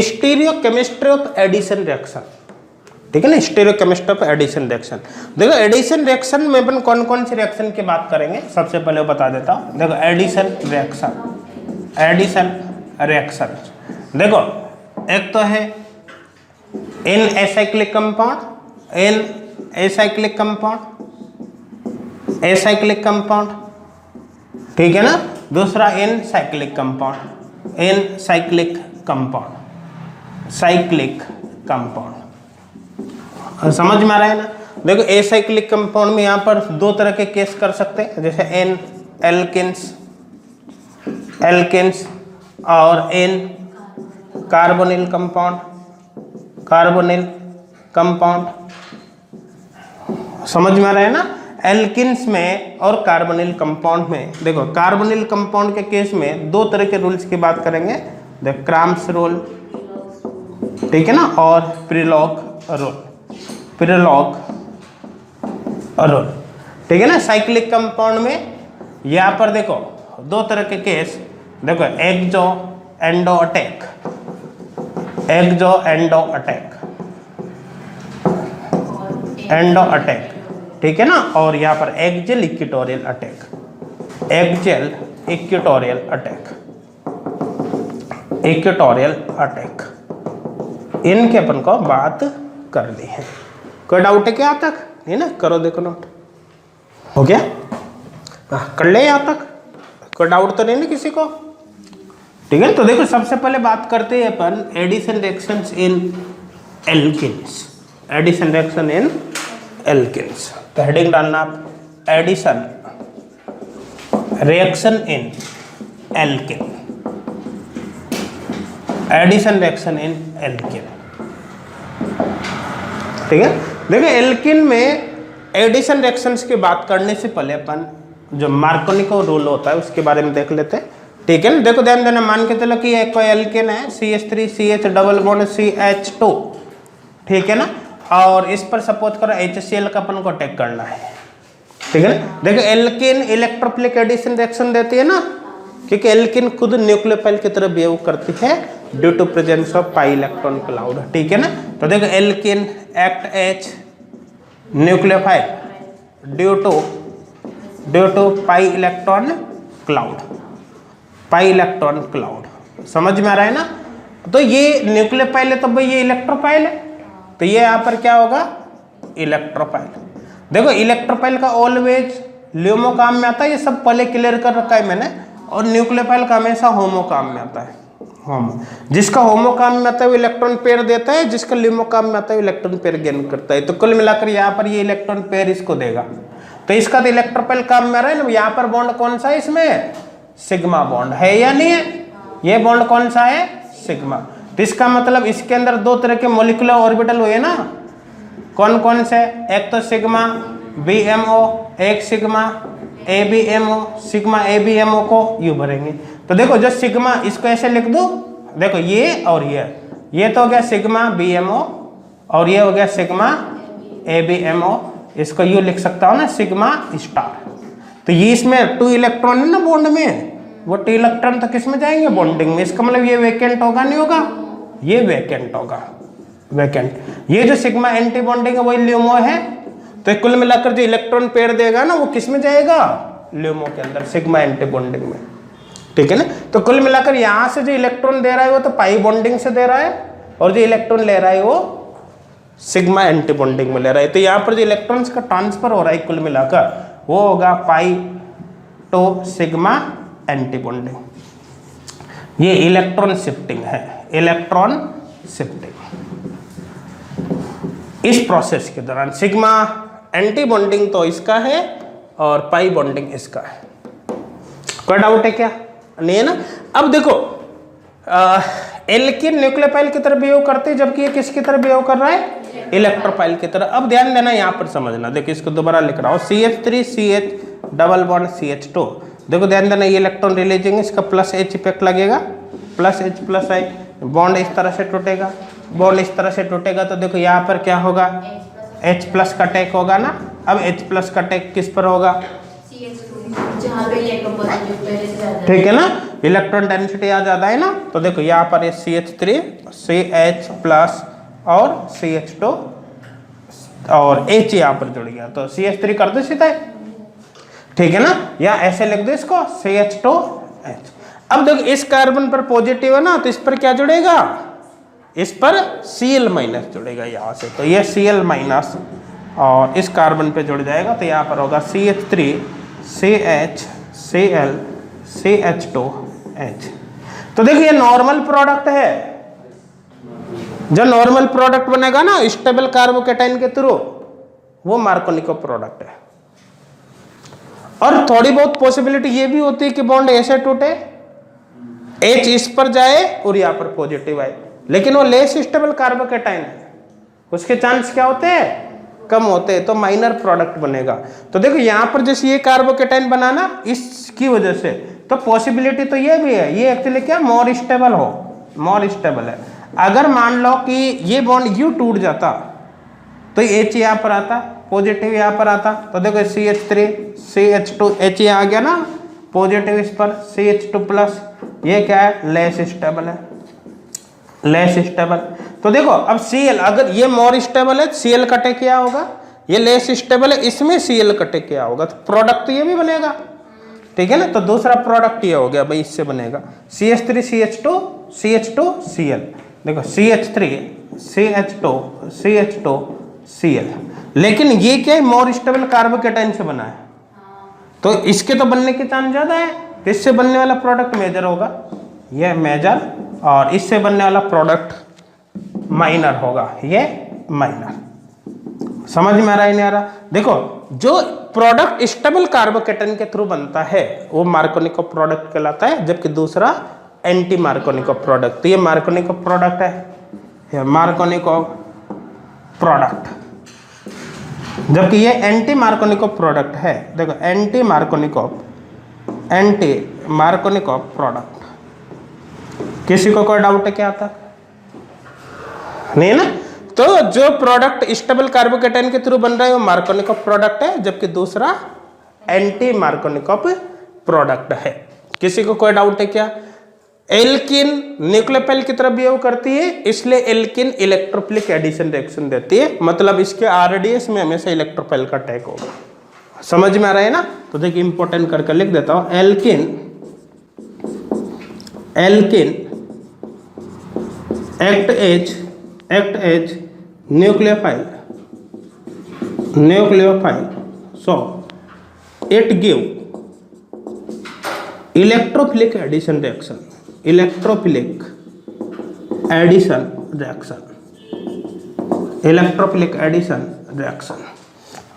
Stereochemistry of addition reaction, ठीक है ना, स्टीरियोकेमिस्ट्री ऑफ एडिशन रिएक्शन। देखो एडिशन रिएक्शन में अपन कौन कौन सी रिएक्शन की बात करेंगे, सबसे पहले वो बता देता हूँ। देखो एडिशन रिएक्शन देखो एक तो है इन एसाइक्लिक कंपाउंड, एसाइक्लिक कंपाउंड, ठीक है ना। दूसरा इन साइक्लिक कंपाउंड, समझ में आ रहा है ना। देखो एसाइक्लिक कंपाउंड में यहाँ पर दो तरह के केस कर सकते हैं, जैसे एन एल्किन्स और एन कार्बोनिल कंपाउंड, समझ में आ रहा है ना। एल्किन्स में और कार्बोनिल कंपाउंड में, देखो कार्बोनिल कंपाउंड के केस में दो तरह के रूल्स की बात करेंगे, देखो क्राम्स रूल, ठीक है ना, और प्रिलॉग रूल, ठीक है ना। साइक्लिक कंपाउंड में यहाँ पर देखो दो तरह के केस, देखो एक्सो एंडो अटैक, ठीक है ना, और यहाँ पर एक्सियल इक्वेटोरियल अटैक, इनके अपन को बात कर ली है। कोई डाउट है क्या यहाँ तक? है ना, करो देखो नोट हो गया, कर ले यहाँ तक, कोई डाउट तो नहीं ना किसी को, ठीक है। तो देखो सबसे पहले बात करते हैं अपन एडिशन रिएक्शंस इन एल्किन्स, तो हेडिंग डालना आप एडिशन रिएक्शन इन एल्किन, ठीक है। देखो एल्किन में एडिशन रिएक्शंस की बात करने से पहले अपन जो मार्कोनिको रूल होता है उसके बारे में देख लेते हैं, ठीक है ना। देखो ध्यान देना, मान के चलो कि एक कोई एल्केन है CH3CH डबल बॉन्ड CH2, ठीक है ना, और इस पर सपोज करो HCl का अपन को अटैक करना है, ठीक है ना। देखो एल्केन इलेक्ट्रोफिलिक एडिशन रिएक्शन देती है ना, क्योंकि एल्केन खुद न्यूक्लियोफाइल की तरह बिहेव करती है due to presence of pi electron cloud, ठीक है ना। तो देखो alkene act as nucleophile due to pi electron cloud, समझ में आ रहा है ना। तो ये न्यूक्लियोफाइल है तो भाई ये इलेक्ट्रोफाइल है, तो ये यहाँ पर क्या होगा, इलेक्ट्रोफाइल। देखो इलेक्ट्रोफाइल का ऑलवेज ल्यूमो काम में आता है, ये सब पहले क्लियर कर रखा है मैंने, और न्यूक्लियोफाइल का हमेशा होमो काम में आता है। होमो, जिसका होमो काम में आता है वो इलेक्ट्रॉन पेयर देता है, जिसका ल्यूमो काम में आता है वो इलेक्ट्रॉन पेयर गेन करता है। तो कुल मिलाकर यहाँ पर ये इलेक्ट्रॉन पेयर इसको देगा, तो इसका तो इलेक्ट्रोफाइल काम में आ रहा है ना। यहाँ पर बॉन्ड कौन सा है, इसमें सिग्मा बॉन्ड है या नहीं है, ये बॉन्ड कौन सा है, सिग्मा। तो इसका मतलब इसके अंदर दो तरह के मॉलिक्यूलर ऑर्बिटल हुए ना, कौन कौन से, एक तो सिग्मा BMO, एक सिग्मा ABMO, सिग्मा ABMO को यू भरेंगे। तो देखो जो सिग्मा, इसको ऐसे लिख दो, देखो ये और ये तो हो गया सिग्मा BMO और ये हो गया सिग्मा ABMO, इसको यू लिख सकता हूँ ना, सिग्मा स्टार। तो ये इसमें 2 इलेक्ट्रॉन है ना बॉन्ड में, वो 2 इलेक्ट्रॉन तो किस में जाएंगे, बॉन्डिंग में। इसका मतलब ये वैकेंट होगा नहीं होगा, ये वैकेंट होगा, वैकेंट। ये जो सिग्मा एंटी बॉन्डिंग है वही ल्यूमो है, तो कुल मिलाकर जो इलेक्ट्रॉन पेयर देगा ना वो किस में जाएगा, ल्यूमो के अंदर, सिग्मा एंटी बॉन्डिंग में, ठीक है ना। तो कुल मिलाकर यहाँ से जो इलेक्ट्रॉन दे रहा है वो तो पाई बॉन्डिंग से दे रहा है, और जो इलेक्ट्रॉन ले रहा है वो सिग्मा एंटी बॉन्डिंग में ले रहा है। तो यहाँ पर जो इलेक्ट्रॉन्स का ट्रांसफर हो रहा है कुल मिलाकर वो होगा पाई टू सिग्मा एंटी बॉन्डिंग। ये इलेक्ट्रॉन शिफ्टिंग है, इलेक्ट्रॉन शिफ्टिंग। इस प्रोसेस के दौरान सिग्मा एंटी बॉन्डिंग तो इसका है और पाई बॉन्डिंग इसका है। कोई डाउट है क्या, नहीं है ना। अब देखो एल्कीन न्यूक्लियोफाइल की तरह बिहेव करते हैं, जबकि ये किसकी तरह बिहेव कर रहा है, इलेक्ट्रोफाइल की तरह। अब ध्यान देना, यहाँ पर समझना, देखो इसको दोबारा लिख रहा हूँ, CH3CH डबल बॉन्ड CH2। देखो ध्यान देना, ये इलेक्ट्रॉन रिलीजिंग, इसका प्लस H इफेक्ट लगेगा, plus H plus I, bond इस तरह से टूटेगा, बॉन्ड इस तरह से टूटेगा, तो देखो यहाँ पर क्या होगा, H प्लस का अटैक होगा ना। अब H प्लस का अटैक किस पर होगा, जहाँ पे इलेक्ट्रॉन पॉजिटिव पहले से ज्यादा, ठीक है ना, इलेक्ट्रॉन डेंसिटी यहाँ ज्यादा है ना, तो देखो यहाँ पर ये CH3 CH प्लस और CH2 और H यहाँ पर जुड़ गया, तो CH3 कर दो सीधा, ठीक है ना, या ऐसे लिख दो इसको CH2H। अब देखो इस कार्बन पर पॉजिटिव है ना, तो इस पर क्या जुड़ेगा, इस पर Cl माइनस जुड़ेगा यहाँ से, तो ये Cl माइनस और इस कार्बन पे जुड़ जाएगा, तो यहाँ पर होगा CH3 CH Cl CH2H। तो देखिए ये नॉर्मल प्रोडक्ट है, जो नॉर्मल प्रोडक्ट बनेगा ना स्टेबल कार्बोकेटाइन के थ्रू, वो मार्कोनिको प्रोडक्ट है। और थोड़ी बहुत पॉसिबिलिटी ये भी होती है कि बॉन्ड ऐसे टूटे, H इस पर जाए और यहाँ पर पॉजिटिव आए, लेकिन वो लेस स्टेबल कार्बोकेटाइन है, उसके चांस क्या होते हैं, कम होते हैं, तो माइनर प्रोडक्ट बनेगा। तो देखो यहाँ पर जैसे ये कार्बोकेटाइन बनाना इसकी वजह से, तो पॉसिबिलिटी तो ये भी है, ये एक्चुअली क्या मोर स्टेबल हो, मोर स्टेबल है। अगर मान लो कि ये बॉन्ड यू टूट जाता तो H यहाँ पर आता, पॉजिटिव यहाँ पर आता, तो देखो CH3 CH2 H यहाँ आ गया ना पॉजिटिव, इस पर CH2 प्लस, ये क्या है, लेस स्टेबल है, लेस स्टेबल। तो देखो अब Cl, अगर ये मोर स्टेबल है Cl कटे क्या होगा, ये लेस स्टेबल है इसमें Cl कटे क्या होगा, तो प्रोडक्ट तो ये भी बनेगा, ठीक है ना। तो दूसरा प्रोडक्ट ये हो गया भाई, इससे बनेगा CH3 CH2 CH2 Cl, देखो CH3 CH2 CH2 Cl, लेकिन ये क्या है, मोर स्टेबल कार्बोकेटाइन से बना है, तो इसके तो बनने के चांस ज्यादा है, तो इससे बनने वाला प्रोडक्ट मेजर होगा, ये मेजर, और इससे बनने वाला प्रोडक्ट माइनर होगा, ये माइनर। समझ में आ रहा है नहीं आ रहा, देखो जो प्रोडक्ट स्टेबल कार्बोकेटाइन के थ्रू बनता है वो मार्कोनिको प्रोडक्ट कहलाता है, जबकि दूसरा एंटी मार्कोनिको प्रोडक्ट, तो ये मार्कोनिको प्रोडक्ट है, ये मार्कोनिको प्रोडक्ट, जबकि ये एंटी मार्कोनिको प्रोडक्ट है। देखो एंटी मार्कोनिको प्रोडक्ट, किसी को कोई डाउट है क्या आता, नहीं ना। तो जो प्रोडक्ट स्टेबल कार्बोकेटाइन के थ्रू बन रहा है वो मार्कोनिको प्रोडक्ट है, जबकि दूसरा एंटी मार्कोनिको प्रोडक्ट है। किसी को कोई डाउट है क्या, एल्किन न्यूक्लियोफाइल की तरफ बिहेव करती है, इसलिए एल्किन इलेक्ट्रोफिलिक एडिशन रिएक्शन देती है, मतलब इसके RDS में हमेशा इलेक्ट्रोफाइल का अटैक होगा। समझ में आ रहा है ना, तो देखिए इंपॉर्टेंट करके लिख देता हूं, alkene act as nucleophile, so it give electrophilic addition reaction,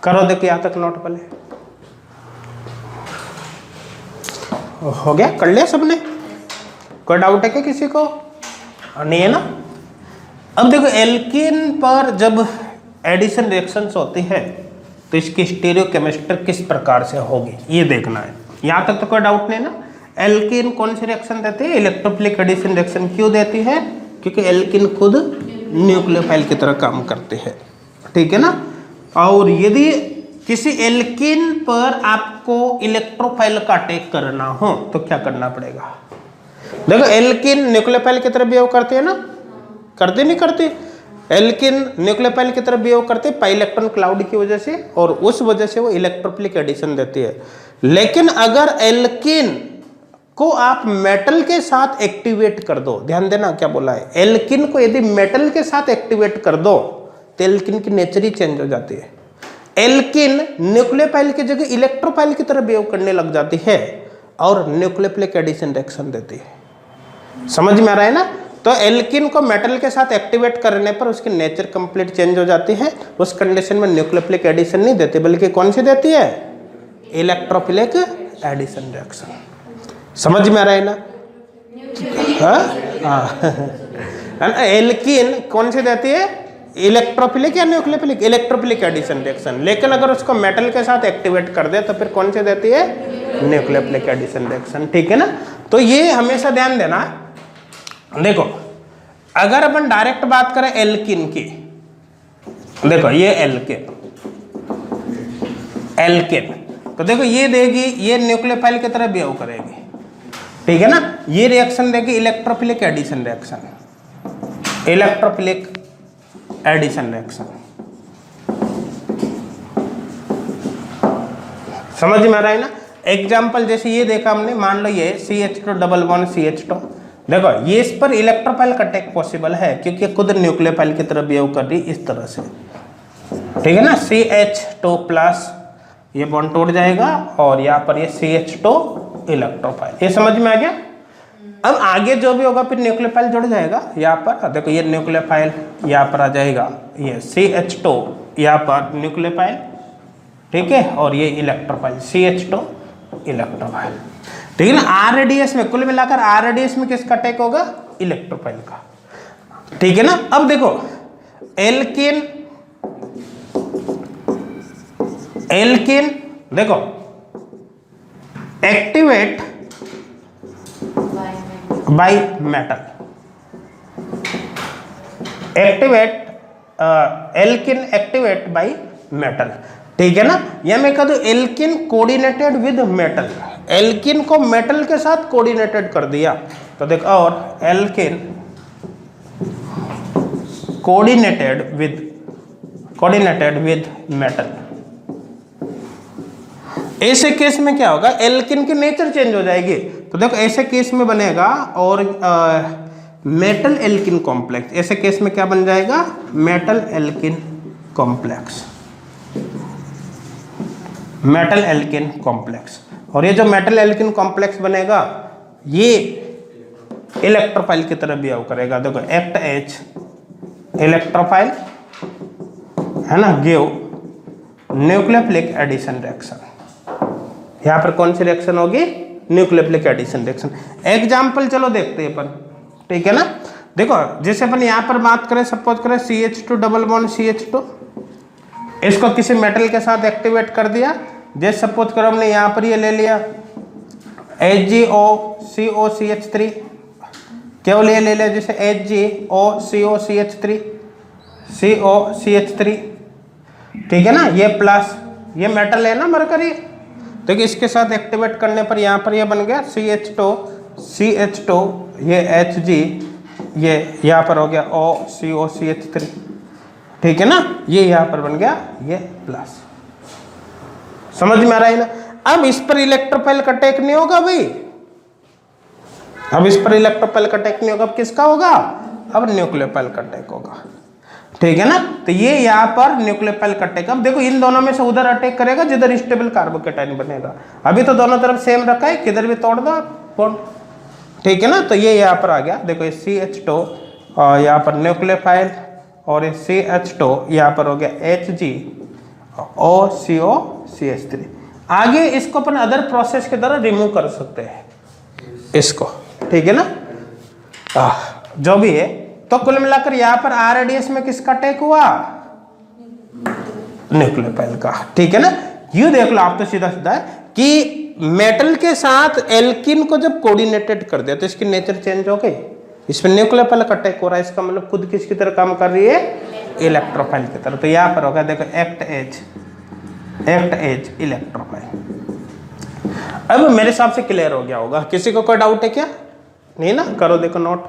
करो देखिए यहाँ तक नोट पहले हो गया, कर लिया सबने, कोई डाउट है क्या किसी को, नहीं है ना। अब देखो एल्कीन पर जब एडिशन रिएक्शंस होती है तो इसकी स्टीरियोकेमिस्ट्री किस प्रकार से होगी ये देखना है, यहाँ तक तो कोई डाउट नहीं ना। एल्कीन कौन सी रिएक्शन देती है, इलेक्ट्रोफिलिक एडिशन रिएक्शन क्यों देती है, क्योंकि एल्कीन खुद न्यूक्लियोफाइल की तरह काम करते हैं, ठीक है ना। और यदि किसी एल्कीन पर आपको इलेक्ट्रोफाइल का अटैक करना हो तो क्या करना पड़ेगा, देखो एल्कीन न्यूक्लियोफाइल की तरफ बिहेव करती है ना, करती नहीं करती, एल्कीन न्यूक्लियोफाइल की तरफ बिहेव करती है पाई इलेक्ट्रॉन क्लाउड की वजह से, और उस वजह से वो इलेक्ट्रोफिलिक एडिशन देती है। लेकिन अगर एल्कीन को आप मेटल के साथ एक्टिवेट कर दो, ध्यान देना क्या बोला है, एल्कीन को यदि मेटल के साथ एक्टिवेट कर दो तो एल्कीन की नेचर ही चेंज हो जाती है, एल्कीन न्यूक्लियोफाइल की जगह इलेक्ट्रोफाइल की तरह बिहेव करने लग जाती है और न्यूक्लियोफिलिक एडिशन रिएक्शन देती है। समझ में आ रहा है ना। तो एल्कीन को मेटल के साथ एक्टिवेट करने पर उसकी नेचर कंप्लीट चेंज हो जाती है, उस कंडीशन में न्यूक्लियोफिलिक एडिशन नहीं देती, बल्कि कौन सी देती है, इलेक्ट्रोफिलिक एडिशन रिएक्शन। समझ में आ रहा है ना, हाँ एल्कीन कौन सी देती है, इलेक्ट्रोफिलिक या न्यूक्लियोफिलिक, इलेक्ट्रोफिलिक एडिशन रिएक्शन। लेकिन अगर उसको मेटल के साथ एक्टिवेट कर दे तो फिर कौन सी देती है, न्यूक्लियोफिलिक एडिशन रिएक्शन, ठीक है ना। तो ये हमेशा ध्यान देना। देखो अगर अपन डायरेक्ट बात करें एल्कीन की, देखो ये एल्कीन तो देखो ये देगी, ये न्यूक्लियोफाइल की तरह बिहेव करेगी, ठीक है ना। ये रिएक्शन देगी electrophilic addition reaction, electrophilic addition reaction. समझ में आ रहा है ना। एग्जाम्पल जैसे ये देखा हमने, मान लो ये CH2 डबल बॉन्ड CH2, देखो ये इस पर इलेक्ट्रोफाइल का अटैक पॉसिबल है क्योंकि खुद न्यूक्लियोफाइल की तरह बिहेव कर रही इस तरह से, ठीक है ना। CH2 प्लस ये बॉन्ड टूट जाएगा और यहाँ पर ये CH2 इलेक्ट्रोफाइल, ये समझ में आ गया। अब आगे जो भी होगा फिर न्यूक्लियोफाइल जुड़ जाएगा यहाँ पर, देखो ये न्यूक्लियोफाइल यहाँ पर आ जाएगा, ये CH2 यहाँ पर न्यूक्लियोफाइल, ठीक है, और ये इलेक्ट्रोफाइल CH2 इलेक्ट्रोफाइल, ठीक है ना। RADS में कुल मिलाकर RADS में किसका अटैक होगा? इलेक्ट्रोफाइल का, ठीक है ना। अब देखो एल्केन, एल्केन देखो activate by metal, activate alkene activate by metal, ठीक है ना। या मैं कह दूं alkene coordinated with metal, alkene को मेटल के साथ कोऑर्डिनेटेड कर दिया, तो देखो और एल्किन कोऑर्डिनेटेड विद मेटल, ऐसे केस में क्या होगा? एल्किन की नेचर चेंज हो जाएगी। तो देखो ऐसे केस में बनेगा और मेटल एल्किन कॉम्प्लेक्स, ऐसे केस में क्या बन जाएगा? Metal alkene complex, metal alkene complex. और ये जो मेटल एल्किन कॉम्प्लेक्स बनेगा ये इलेक्ट्रोफाइल की तरह बिहेव करेगा। देखो एक्ट एच इलेक्ट्रोफाइल है ना, गिव न्यूक्लियोफिलिक एडिशन रिएक्शन। यहाँ पर कौन सी रिएक्शन होगी? Nucleophilic addition reaction. एग्जाम्पल चलो देखते हैं अपन, ठीक है ना। देखो जैसे अपन यहाँ पर बात करें, सपोज करें CH2 डबल बॉन्ड CH2, इसको किसी मेटल के साथ एक्टिवेट कर दिया। जैसे सपोज करो हमने यहाँ पर ये ले लिया HgOCOCH3, केवल ये ले लिया जैसे HgOCOCH3 COCH3, ठीक है ना। ये प्लस, ये मेटल है ना मरकरी, तो इसके साथ एक्टिवेट करने पर यहाँ पर ये बन गया CH2 ये Hg, ये यहाँ पर हो गया OCOCH3, ठीक है ना। ये यहाँ पर बन गया ये प्लस, समझ में आ रहा है ना। अब इस पर इलेक्ट्रोफाइल का अटैक नहीं होगा भाई, अब इस पर इलेक्ट्रोफाइल का अटैक नहीं होगा, अब किसका होगा? अब न्यूक्लियोफाइल का अटैक होगा, ठीक है ना। तो ये यहाँ पर न्यूक्लियोफाइल का अटैक, अब देखो इन दोनों में से उधर अटैक करेगा जिधर स्टेबल कार्बोकेटाइन बनेगा। अभी तो दोनों तरफ सेम रखा है, किधर भी तोड़ दो बॉन्ड, ठीक है ना। तो ये यहाँ पर आ गया, देखो ये CH2 और यहाँ पर न्यूक्लियोफाइल, और ये CH2 यहाँ पर हो गया HgOCOCH3। आगे इसको अपन अदर प्रोसेस के द्वारा रिमूव कर सकते हैं इसको, ठीक है ना। जो भी है, तो कुल मिलाकर यहाँ पर RADS में किसका अटैक हुआ? न्यूक्लियोफाइल का, ठीक है ना। यू देख लो आप तो सीधा सीधा है कि मेटल के साथ एल्किन को जब कोऑर्डिनेटेड कर दिया तो इसकी नेचर चेंज हो गई, इसमें न्यूक्लियोफाइल का अटैक हो रहा है, इसका मतलब खुद किसकी तरह काम कर रही है? इलेक्ट्रोफाइल की तरह। तो यहाँ पर होगा देखो एक्ट एज इलेक्ट्रोफाइल। अब मेरे हिसाब से क्लियर हो गया होगा, किसी को कोई डाउट है क्या? नहीं ना, करो देखो नोट।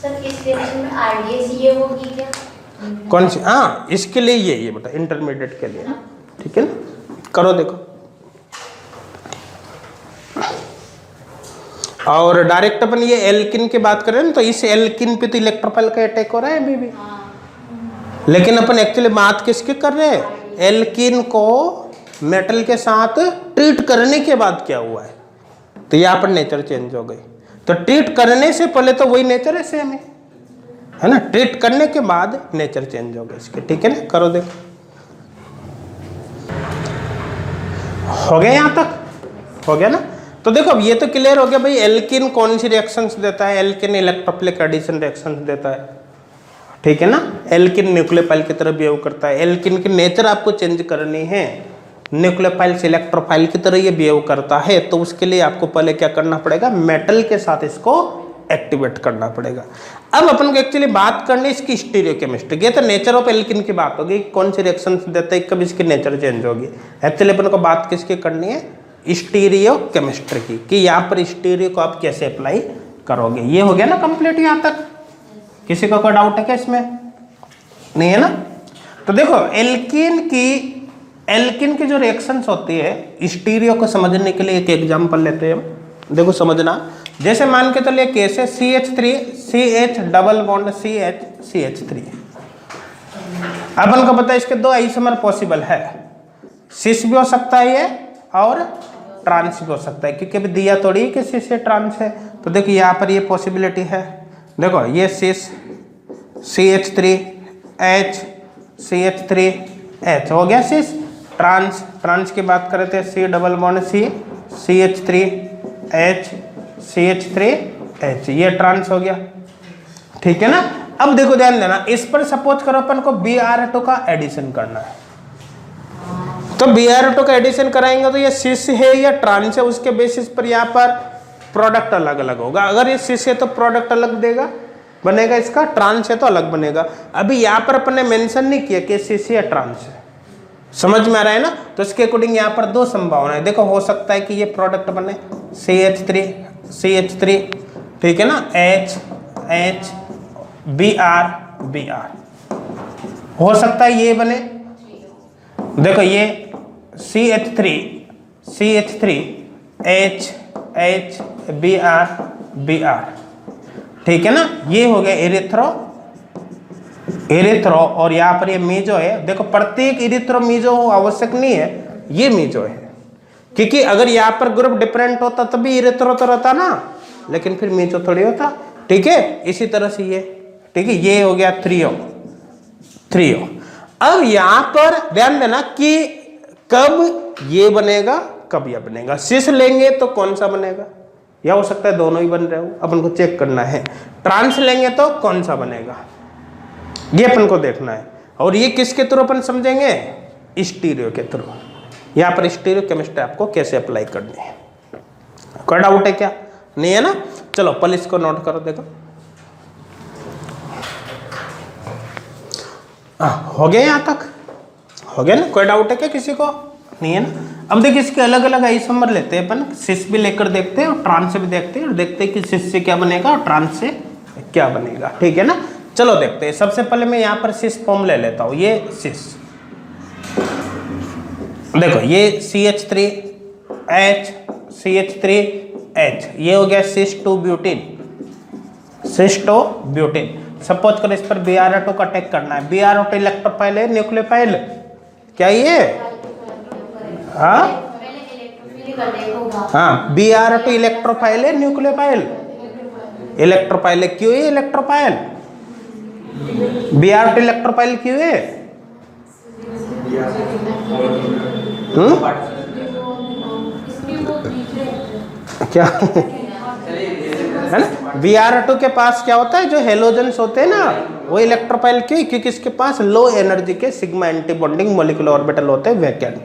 सर इस रिएक्शन में RDS ये होगी क्या? कौन सी? हाँ इसके लिए ये बेटा इंटरमीडिएट के लिए, ठीक है ना, करो देखो। और डायरेक्ट अपन ये एल्किन की बात करें ना, तो इस एल्किन पे तो इलेक्ट्रोफाइल का अटैक हो रहा है अभी भी, लेकिन अपन एक्चुअली बात किसकी कर रहे हैं? एल्किन को मेटल के साथ ट्रीट करने के बाद क्या हुआ है, तो यहाँ पर नेचर चेंज हो गई। तो ट्रीट करने से पहले तो वही नेचर है सेम है ना, ट्रीट करने के बाद नेचर चेंज हो गई इसके, ठीक है ना। करो देखो, हो गया यहाँ तक, हो गया ना। तो देखो अब ये तो क्लियर हो गया भाई एल्किन कौन सी रिएक्शंस देता है, एल्किन इलेक्ट्रोफिलिक एडिशन रिएक्शंस देता है, ठीक है ना। एल्किन न्यूक्लियोफाइल की तरह बिहेव करता है, एल्किन की नेचर आपको चेंज करनी है, न्यूक्लियोफाइल से इलेक्ट्रोफाइल की तरह ये बिहेव करता है, तो उसके लिए आपको पहले क्या करना पड़ेगा? मेटल के साथ इसको एक्टिवेट करना पड़ेगा। अब अपन को एक्चुअली बात करनी है इसकी स्टीरियोकेमिस्ट्री की। तो नेचर ऑफ एल्किन की बात होगी, कौन सी रिएक्शन देता है, कब इसकी नेचर चेंज होगी। एक्चुअली अपन को बात किसकी करनी है, स्टीरियोकेमिस्ट्री की, कि यहाँ पर स्टीरियो को आप कैसे अप्लाई करोगे। ये हो गया ना कंप्लीट यहाँ तक, किसी को कोई डाउट है क्या इसमें, नहीं है ना। तो देखो एल्किन की जो रिएक्शंस होती है स्टीरियो को समझने के लिए एक एग्जांपल लेते हैं हम। देखो समझना, जैसे मान के चलिए कैसे CH3 CH double bond CH3। अपन को पता है इसके दो आइसोमर पॉसिबल है, सिस भी हो सकता है ये और ट्रांस भी हो सकता है, क्योंकि अभी दिया थोड़ी कि सिस से ट्रांस है। तो देखो यहाँ पर ये पॉसिबिलिटी है, देखो ये सिस CH3H CH3H हो गया सिस। ट्रांस की बात करें तो C double bond C CH3H CH3H, ये ट्रांस हो गया, ठीक है ना। अब देखो ध्यान देना, इस पर सपोज करो अपन को Br2 का एडिशन करना है, तो Br2 का एडिशन कराएंगे तो ये सिस है या ट्रांस है, उसके बेसिस पर यहाँ पर प्रोडक्ट अलग अलग होगा। अगर ये सिस है तो प्रोडक्ट अलग देगा बनेगा, इसका ट्रांस है तो अलग बनेगा। अभी यहाँ पर अपन ने मेंशन नहीं किया कि सिस है या ट्रांस है, समझ में आ रहा है ना। तो इसके अकॉर्डिंग यहाँ पर दो संभावनाएं, देखो हो सकता है कि ये प्रोडक्ट बने CH3 ठीक है ना, H Br हो सकता है ये बने। देखो ये CH3 H Br ठीक है ना, ये हो गया एरिथ्रो और यहाँ पर ये मीजो है। देखो प्रत्येक एरिथ्रो मीजो आवश्यक नहीं है, ये मीजो है, क्योंकि अगर यहाँ पर ग्रुप डिफरेंट होता तभी एरिथ्रो तो रहता ना, लेकिन फिर मीजो थोड़ी होता, ठीक है। इसी तरह से ये, ठीक है, ये हो गया थ्रियो। अब यहाँ पर ध्यान देना कि कब ये बनेगा कब यह बनेगा। सिस लेंगे तो कौन सा बनेगा, या हो सकता है दोनों ही बन रहे हो, अपन को चेक करना है। ट्रांस लेंगे तो कौन सा बनेगा, ये अपन को देखना है। और ये किसके थ्रू अपन समझेंगे, स्टीरियो के थ्रू। यहाँ पर स्टीरियो केमिस्ट्री आपको कैसे अप्लाई करनी है, कोई डाउट है क्या, नहीं है ना। चलो पहले इसको नोट करो, देखो हो गया, यहाँ तक हो गया ना, कोई डाउट है क्या किसी को, नहीं है ना। अब देखिए इसके अलग अलग आइसोमर लेते हैं अपन, सिस भी लेकर देखते हैं और ट्रांस से भी देखते हैं, और देखते हैं कि सिस से क्या बनेगा और ट्रांस से क्या बनेगा, ठीक है ना। चलो देखते हैं। सबसे पहले मैं यहाँ पर सिस फॉर्म ले लेता हूँ, ये सिस, देखो ये CH3H CH3H, ये हो गया सिस 2 ब्यूटीन। सपोज करो इस पर Br2 का अटैक करना है। Br2 इलेक्ट्रोफाइल है न्यूक्लियोफाइल, क्या ये, हाँ Br2 इलेक्ट्रोफाइल है न्यूक्लियोफाइल, इलेक्ट्रोफाइल है, क्यों है इलेक्ट्रोफाइल, Br2 इलेक्ट्रोफाइल क्यों है, क्या है ना। Br2 के पास क्या होता है, जो हेलोजेंस होते हैं ना, वो इलेक्ट्रोफाइल क्यों, क्योंकि इसके पास लो एनर्जी के sigma anti bonding molecular orbital होते हैं वैकेंट,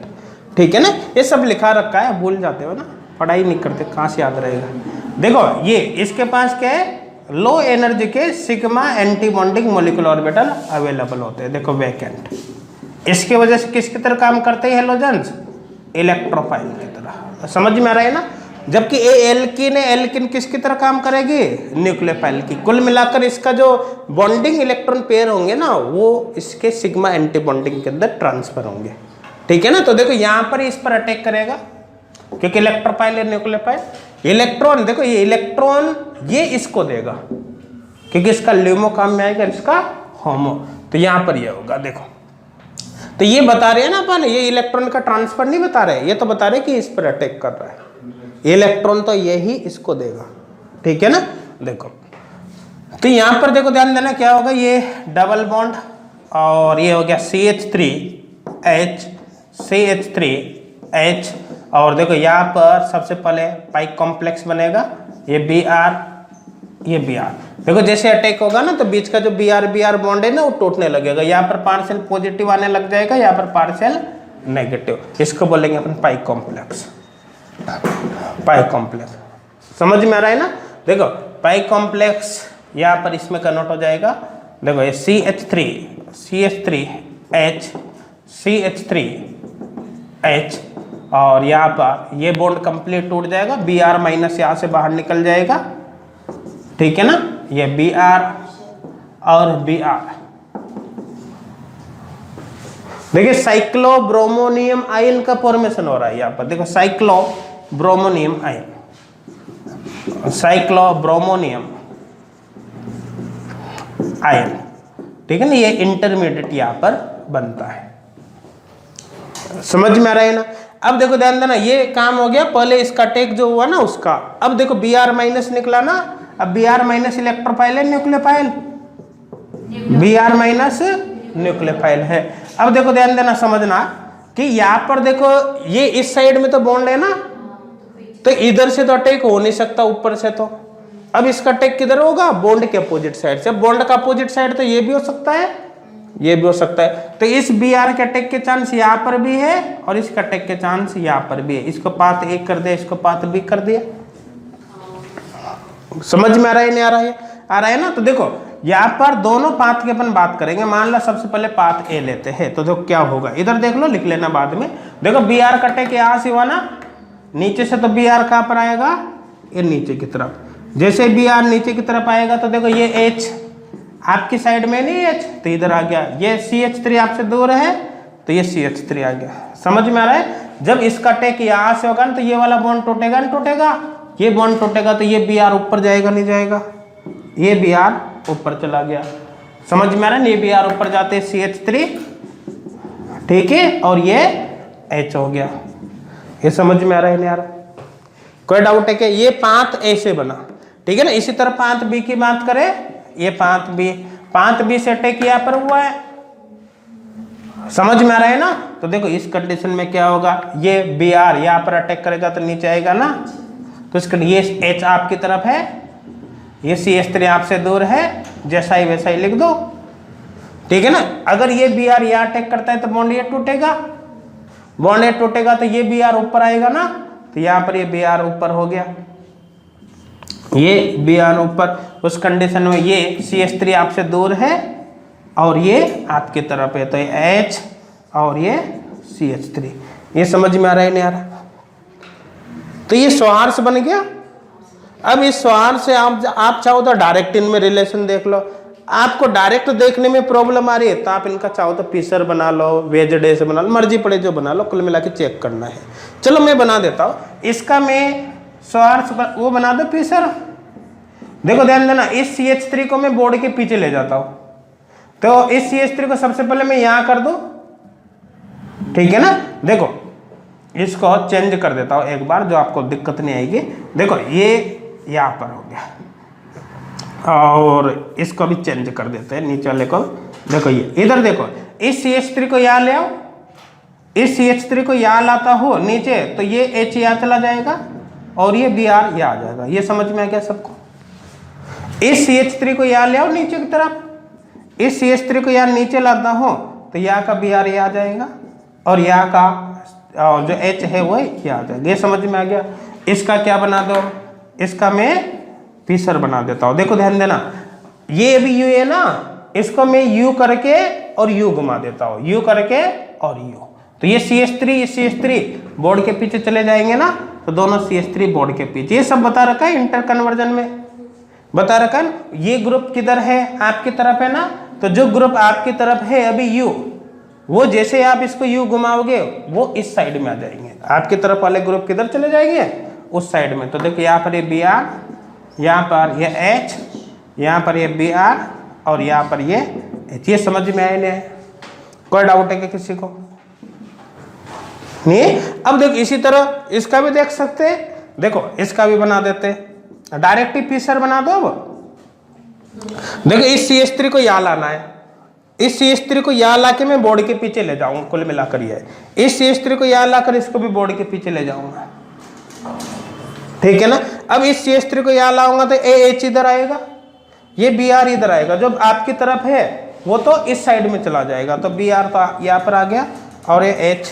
ठीक है ना। ये सब लिखा रखा है, भूल जाते हो ना, पढ़ाई नहीं करते, कहाँ से याद रहेगा। देखो ये इसके पास क्या है, लो एनर्जी के sigma anti bonding molecular orbital available होते हैं, देखो वैकेंट। इसके वजह से किसकी तरह काम करते हैं हेलोजेंस, इलेक्ट्रोफाइल की तरह, समझ में आ रहा है ना। जबकि एल्किन किसकी तरह काम करेगी, न्यूक्लियोफाइल की। कुल मिलाकर इसका जो बॉन्डिंग इलेक्ट्रॉन पेयर होंगे ना, वो इसके सिग्मा एंटी बॉन्डिंग के अंदर ट्रांसफर होंगे, ठीक है ना। तो देखो यहाँ पर इस पर अटैक करेगा, क्योंकि इलेक्ट्रोफाइल है न्यूक्लियोफाइल। इलेक्ट्रॉन देखो, ये इलेक्ट्रॉन ये इसको देगा, क्योंकि इसका ल्यूमो काम में आएगा, इसका होमो, तो यहाँ पर ये होगा। देखो तो ये बता रहे हैं ना अपन, ये इलेक्ट्रॉन का ट्रांसफर नहीं बता रहे, ये तो बता रहे कि इस पर अटैक कर रहा है, इलेक्ट्रॉन तो यही इसको देगा, ठीक है ना। देखो तो यहाँ पर देखो ध्यान देना क्या होगा, ये डबल बॉन्ड और ये हो गया CH3H और देखो यहाँ पर सबसे पहले पाई कॉम्प्लेक्स बनेगा, ये Br, ये Br। देखो जैसे अटैक होगा ना, तो बीच का जो Br बॉन्ड है ना, वो टूटने लगेगा, यहाँ पर पार्शियल पॉजिटिव आने लग जाएगा, यहाँ पर पार्शियल नेगेटिव, इसको बोलेंगे अपन पाई कॉम्प्लेक्स। समझ में आ रहा है ना। देखो पाई कॉम्प्लेक्स यहाँ पर इसमें कन्वर्ट हो जाएगा। देखो ये CH3H और यहाँ पर ये बॉन्ड कंप्लीट टूट जाएगा, Br माइनस यहाँ से बाहर निकल जाएगा, ठीक है ना, ये Br और Br। देखिए साइक्लोब्रोमोनियम आयन का फॉर्मेशन हो रहा है यहाँ पर, देखो साइक्लोब्रोमोनियम आयन, साइक्लोब्रोमोनियम आयन, ठीक है ना, ये इंटरमीडिएट यहाँ पर बनता है। समझ में आ रहा है ना। अब देखो ध्यान देना, ये काम हो गया, पहले इसका टेक जो हुआ ना उसका। अब देखो Br माइनस निकला ना, अब Br माइनस इलेक्ट्रोफाइल है न्यूक्लियोफाइल, Br माइनस न्यूक्लियोफाइल है। अब देखो ध्यान देना, समझना कि यहाँ पर देखो ये इस साइड में तो बॉन्ड है ना, तो इधर से तो अटैक हो नहीं सकता ऊपर से, तो अब इसका अटैक किधर होगा, बॉन्ड के अपोजिट साइड से। बॉन्ड का अपोजिट साइड तो ये भी हो सकता है, ये भी हो सकता है, तो इस Br के अटैक के चांस यहाँ पर भी है और इसका अटैक के चांस यहाँ पर भी है। इसको पाथ 1 कर दिया, इसको पाथ B कर दिया। समझ में आ रहा है नहीं आ रहा है, आ रहा है ना। तो देखो यहाँ पर दोनों पाथ की अपन बात करेंगे। मान लो सबसे पहले पाथ ए लेते हैं, तो देखो क्या होगा, इधर देख लो, लिख लेना बाद में। देखो Br का अटैक यहाँ से हुआ ना, नीचे से, तो Br कहाँ पर आएगा, ये नीचे की तरफ। जैसे Br नीचे की तरफ आएगा तो देखो ये H आपकी साइड में नहीं, H तो इधर आ गया। ये CH3 आपसे दूर है तो ये CH3 आ गया। समझ में आ रहा है। जब इसका अटैक यहाँ से होगा ना, तो ये वाला बॉन्ड टूटेगा नहीं टूटेगा, ये बॉन्ड टूटेगा तो ये Br ऊपर जाएगा नहीं जाएगा, ये Br ऊपर चला गया। समझ में आ रहा है, ये Br ऊपर जाते CH3, ठीक है, और ये H हो गया। ये समझ में आ रहा है नहीं आ रहा, कोई डाउट है कि ये पाथ ऐसे बना, ठीक है ना। इसी तरह पाथ बी की बात करें, ये पाथ बी से अटैक यहाँ पर हुआ है। समझ में आ रहा है ना। तो देखो इस कंडीशन में क्या होगा, ये Br यहाँ पर अटैक करेगा तो नीचे आएगा ना, तो इसका ये H आपकी तरफ है, ये CH3 आपसे दूर है, जैसा ही वैसा ही लिख दो, ठीक है ना। अगर ये Br यहाँ अटैक करता है तो बॉन्ड ये टूटेगा, बॉन्ड ये टूटेगा तो ये Br ऊपर आएगा ना, तो यहाँ पर ये Br ऊपर हो गया, ये Br ऊपर। उस कंडीशन में ये CH3 आपसे दूर है और ये आपकी तरफ है, तो ये H और ये CH3। ये समझ में आ रहा है नहीं आ रहा। तो ये स्वार्स बन गया। अब इस स्वार्स से आप चाहो तो डायरेक्ट इनमें रिलेशन देख लो। आपको डायरेक्ट देखने में प्रॉब्लम आ रही है तो आप इनका चाहो तो पिसर बना लो, वेज डे से बना लो, मर्जी पड़े जो बना लो, कुल मिला के चेक करना है। चलो मैं बना देता हूँ इसका, मैं स्वार्स वो बना दो पिसर। देखो ध्यान देना, इस CH3 को मैं बोर्ड के पीछे ले जाता हूँ, तो इस CH3 को सबसे पहले मैं यहाँ कर दूँ, ठीक है ना। देखो इसको चेंज कर देता हूँ एक बार, जो आपको दिक्कत नहीं आएगी। देखो ये यहाँ पर हो गया और इसको भी चेंज कर देते हैं नीचे वाले को। देखो ये इधर देखो, इस CH3 को यहाँ ले आओ, इस CH3 को यहाँ लाता हो नीचे, तो ये H यहाँ चला जाएगा और ये Br यहाँ आ जाएगा। ये समझ में आ गया सबको। इस CH3 को यहाँ ले आओ नीचे की तरफ, इस CH3 को यहाँ नीचे लाता हो तो यहाँ का Br यहाँ आ जाएगा और यहाँ का जो H है वो यहाँ आ जाएगा। ये समझ में आ गया। इसका क्या बना दो, इसका मैं पिसर बना देता हूँ। देखो ध्यान देना, ये भी U है ना, इसको मैं U करके और U घुमा देता हूँ, U करके और U। तो ये CH3 बोर्ड के पीछे चले जाएंगे ना, तो दोनों CH3 बोर्ड के पीछे। ये सब बता रखा है इंटर कन्वर्जन में, बता रखा है। ये ग्रुप किधर है, आपकी तरफ है ना, तो जो ग्रुप आपकी तरफ है अभी U, वो जैसे आप इसको U घुमाओगे वो इस साइड में आ जाएंगे। आपकी तरफ वाले ग्रुप किधर चले जाएंगे, उस साइड में। तो देखो यहाँ पर ये Br, यहाँ पर ये H, यहाँ पर ये Br और यहाँ पर ये H। ये समझ में आए नहीं? कोई डाउट है कि किसी को नहीं? अब देखो इसी तरह इसका भी देख सकते हैं। देखो इसका भी बना देते, डायरेक्ट ही पिसर बना दो। अब देखो इस CH3 को यहाँ लाना है, इस CH3 को यहाँ ला के मैं बोर्ड के पीछे ले जाऊंगा, कुल मिलाकर ये इस CH3 को यहाँ लाकर इसको भी बोर्ड के पीछे ले जाऊंगा, ठीक है ना। अब इस CH3 को यहाँ लाऊंगा तो AH इधर आएगा, ये Br इधर आएगा। जो आपकी तरफ है वो तो इस साइड में चला जाएगा, तो Br तो यहाँ पर आ गया और ये H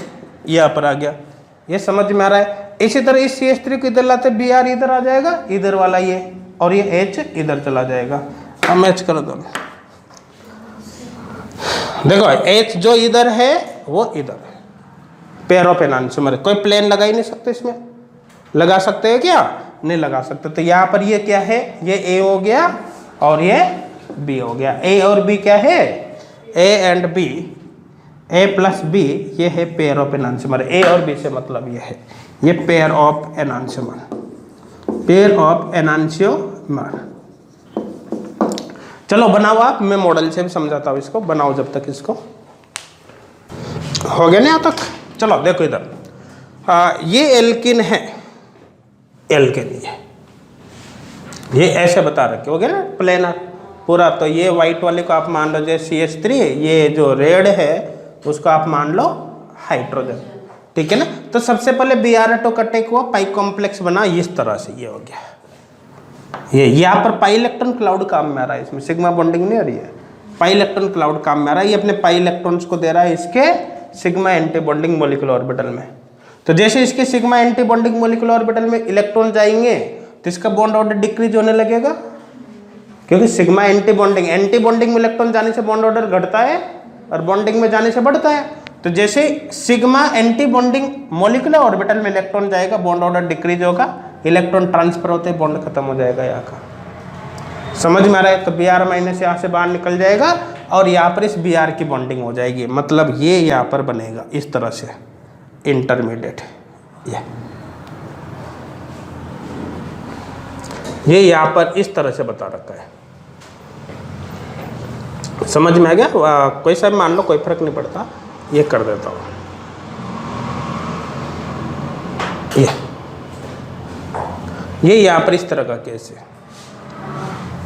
यहाँ पर आ गया। ये समझ में आ रहा है। इसी तरह इस CH3 को इधर लाते Br इधर आ जाएगा, इधर वाला ये, और ये H इधर चला जाएगा। अब मैच कर दो। देखो H जो इधर है वो इधर है, पेयर ऑफ एनांशियोमर। कोई प्लेन लगा ही नहीं सकते इसमें, लगा सकते हैं क्या? नहीं लगा सकते। तो यहाँ पर ये क्या है, ये A हो गया और ये B हो गया। A और B क्या है? A and B, A plus B, ये है पेयर ऑफ एनांशियोमर। A और B से मतलब ये है, ये पेयर ऑफ एनांशियोमर, पेयर ऑफ एनांशियोमर। चलो बनाओ आप, मैं मॉडल से भी समझाता हूँ इसको, बनाओ जब तक इसको। हो गया ना यहाँ तक? चलो देखो इधर, ये एल्किन है, एल्किन ये ऐसे बता रखे, हो गया ना प्लेनर पूरा। तो ये वाइट वाले को आप मान लो जैसे CH3, ये जो रेड है उसको आप मान लो हाइड्रोजन, ठीक है ना। तो सबसे पहले Br2 का टेक हुआ, पाई कॉम्प्लेक्स बना इस तरह से, ये हो गया। ये यहाँ पर पाई इलेक्ट्रॉन क्लाउड काम में आ रहा है, इसमें सिग्मा बॉन्डिंग नहीं आ रही है, पाई इलेक्ट्रॉन क्लाउड काम में आ रहा है। ये अपने पाई इलेक्ट्रॉन्स को दे रहा है इसके sigma anti bonding molecular orbital में। तो जैसे इसके sigma anti bonding molecular orbital में इलेक्ट्रॉन जाएंगे तो इसका बॉन्ड ऑर्डर डिक्रीज होने लगेगा, क्योंकि सिग्मा एंटी बॉन्डिंग में इलेक्ट्रॉन जाने से बॉन्ड ऑर्डर घटता है और बॉन्डिंग में जाने से बढ़ता है। तो जैसे sigma anti bonding molecular orbital में इलेक्ट्रॉन जाएगा, बॉन्ड ऑर्डर डिक्रीज होगा, इलेक्ट्रॉन ट्रांसफर होते ही बॉन्ड खत्म हो जाएगा यहाँ का। समझ में आ रहा है? तो Br माइनस यहाँ से बाहर निकल जाएगा और यहाँ पर इस Br की बॉन्डिंग हो जाएगी, मतलब ये यहाँ पर बनेगा इस तरह से इंटरमीडिएट। ये यहाँ पर इस तरह से बता रखा है। समझ में आ गया? कोई सा मान लो, कोई फर्क नहीं पड़ता, ये कर देता हूँ। ये यहाँ पर इस तरह का केस है,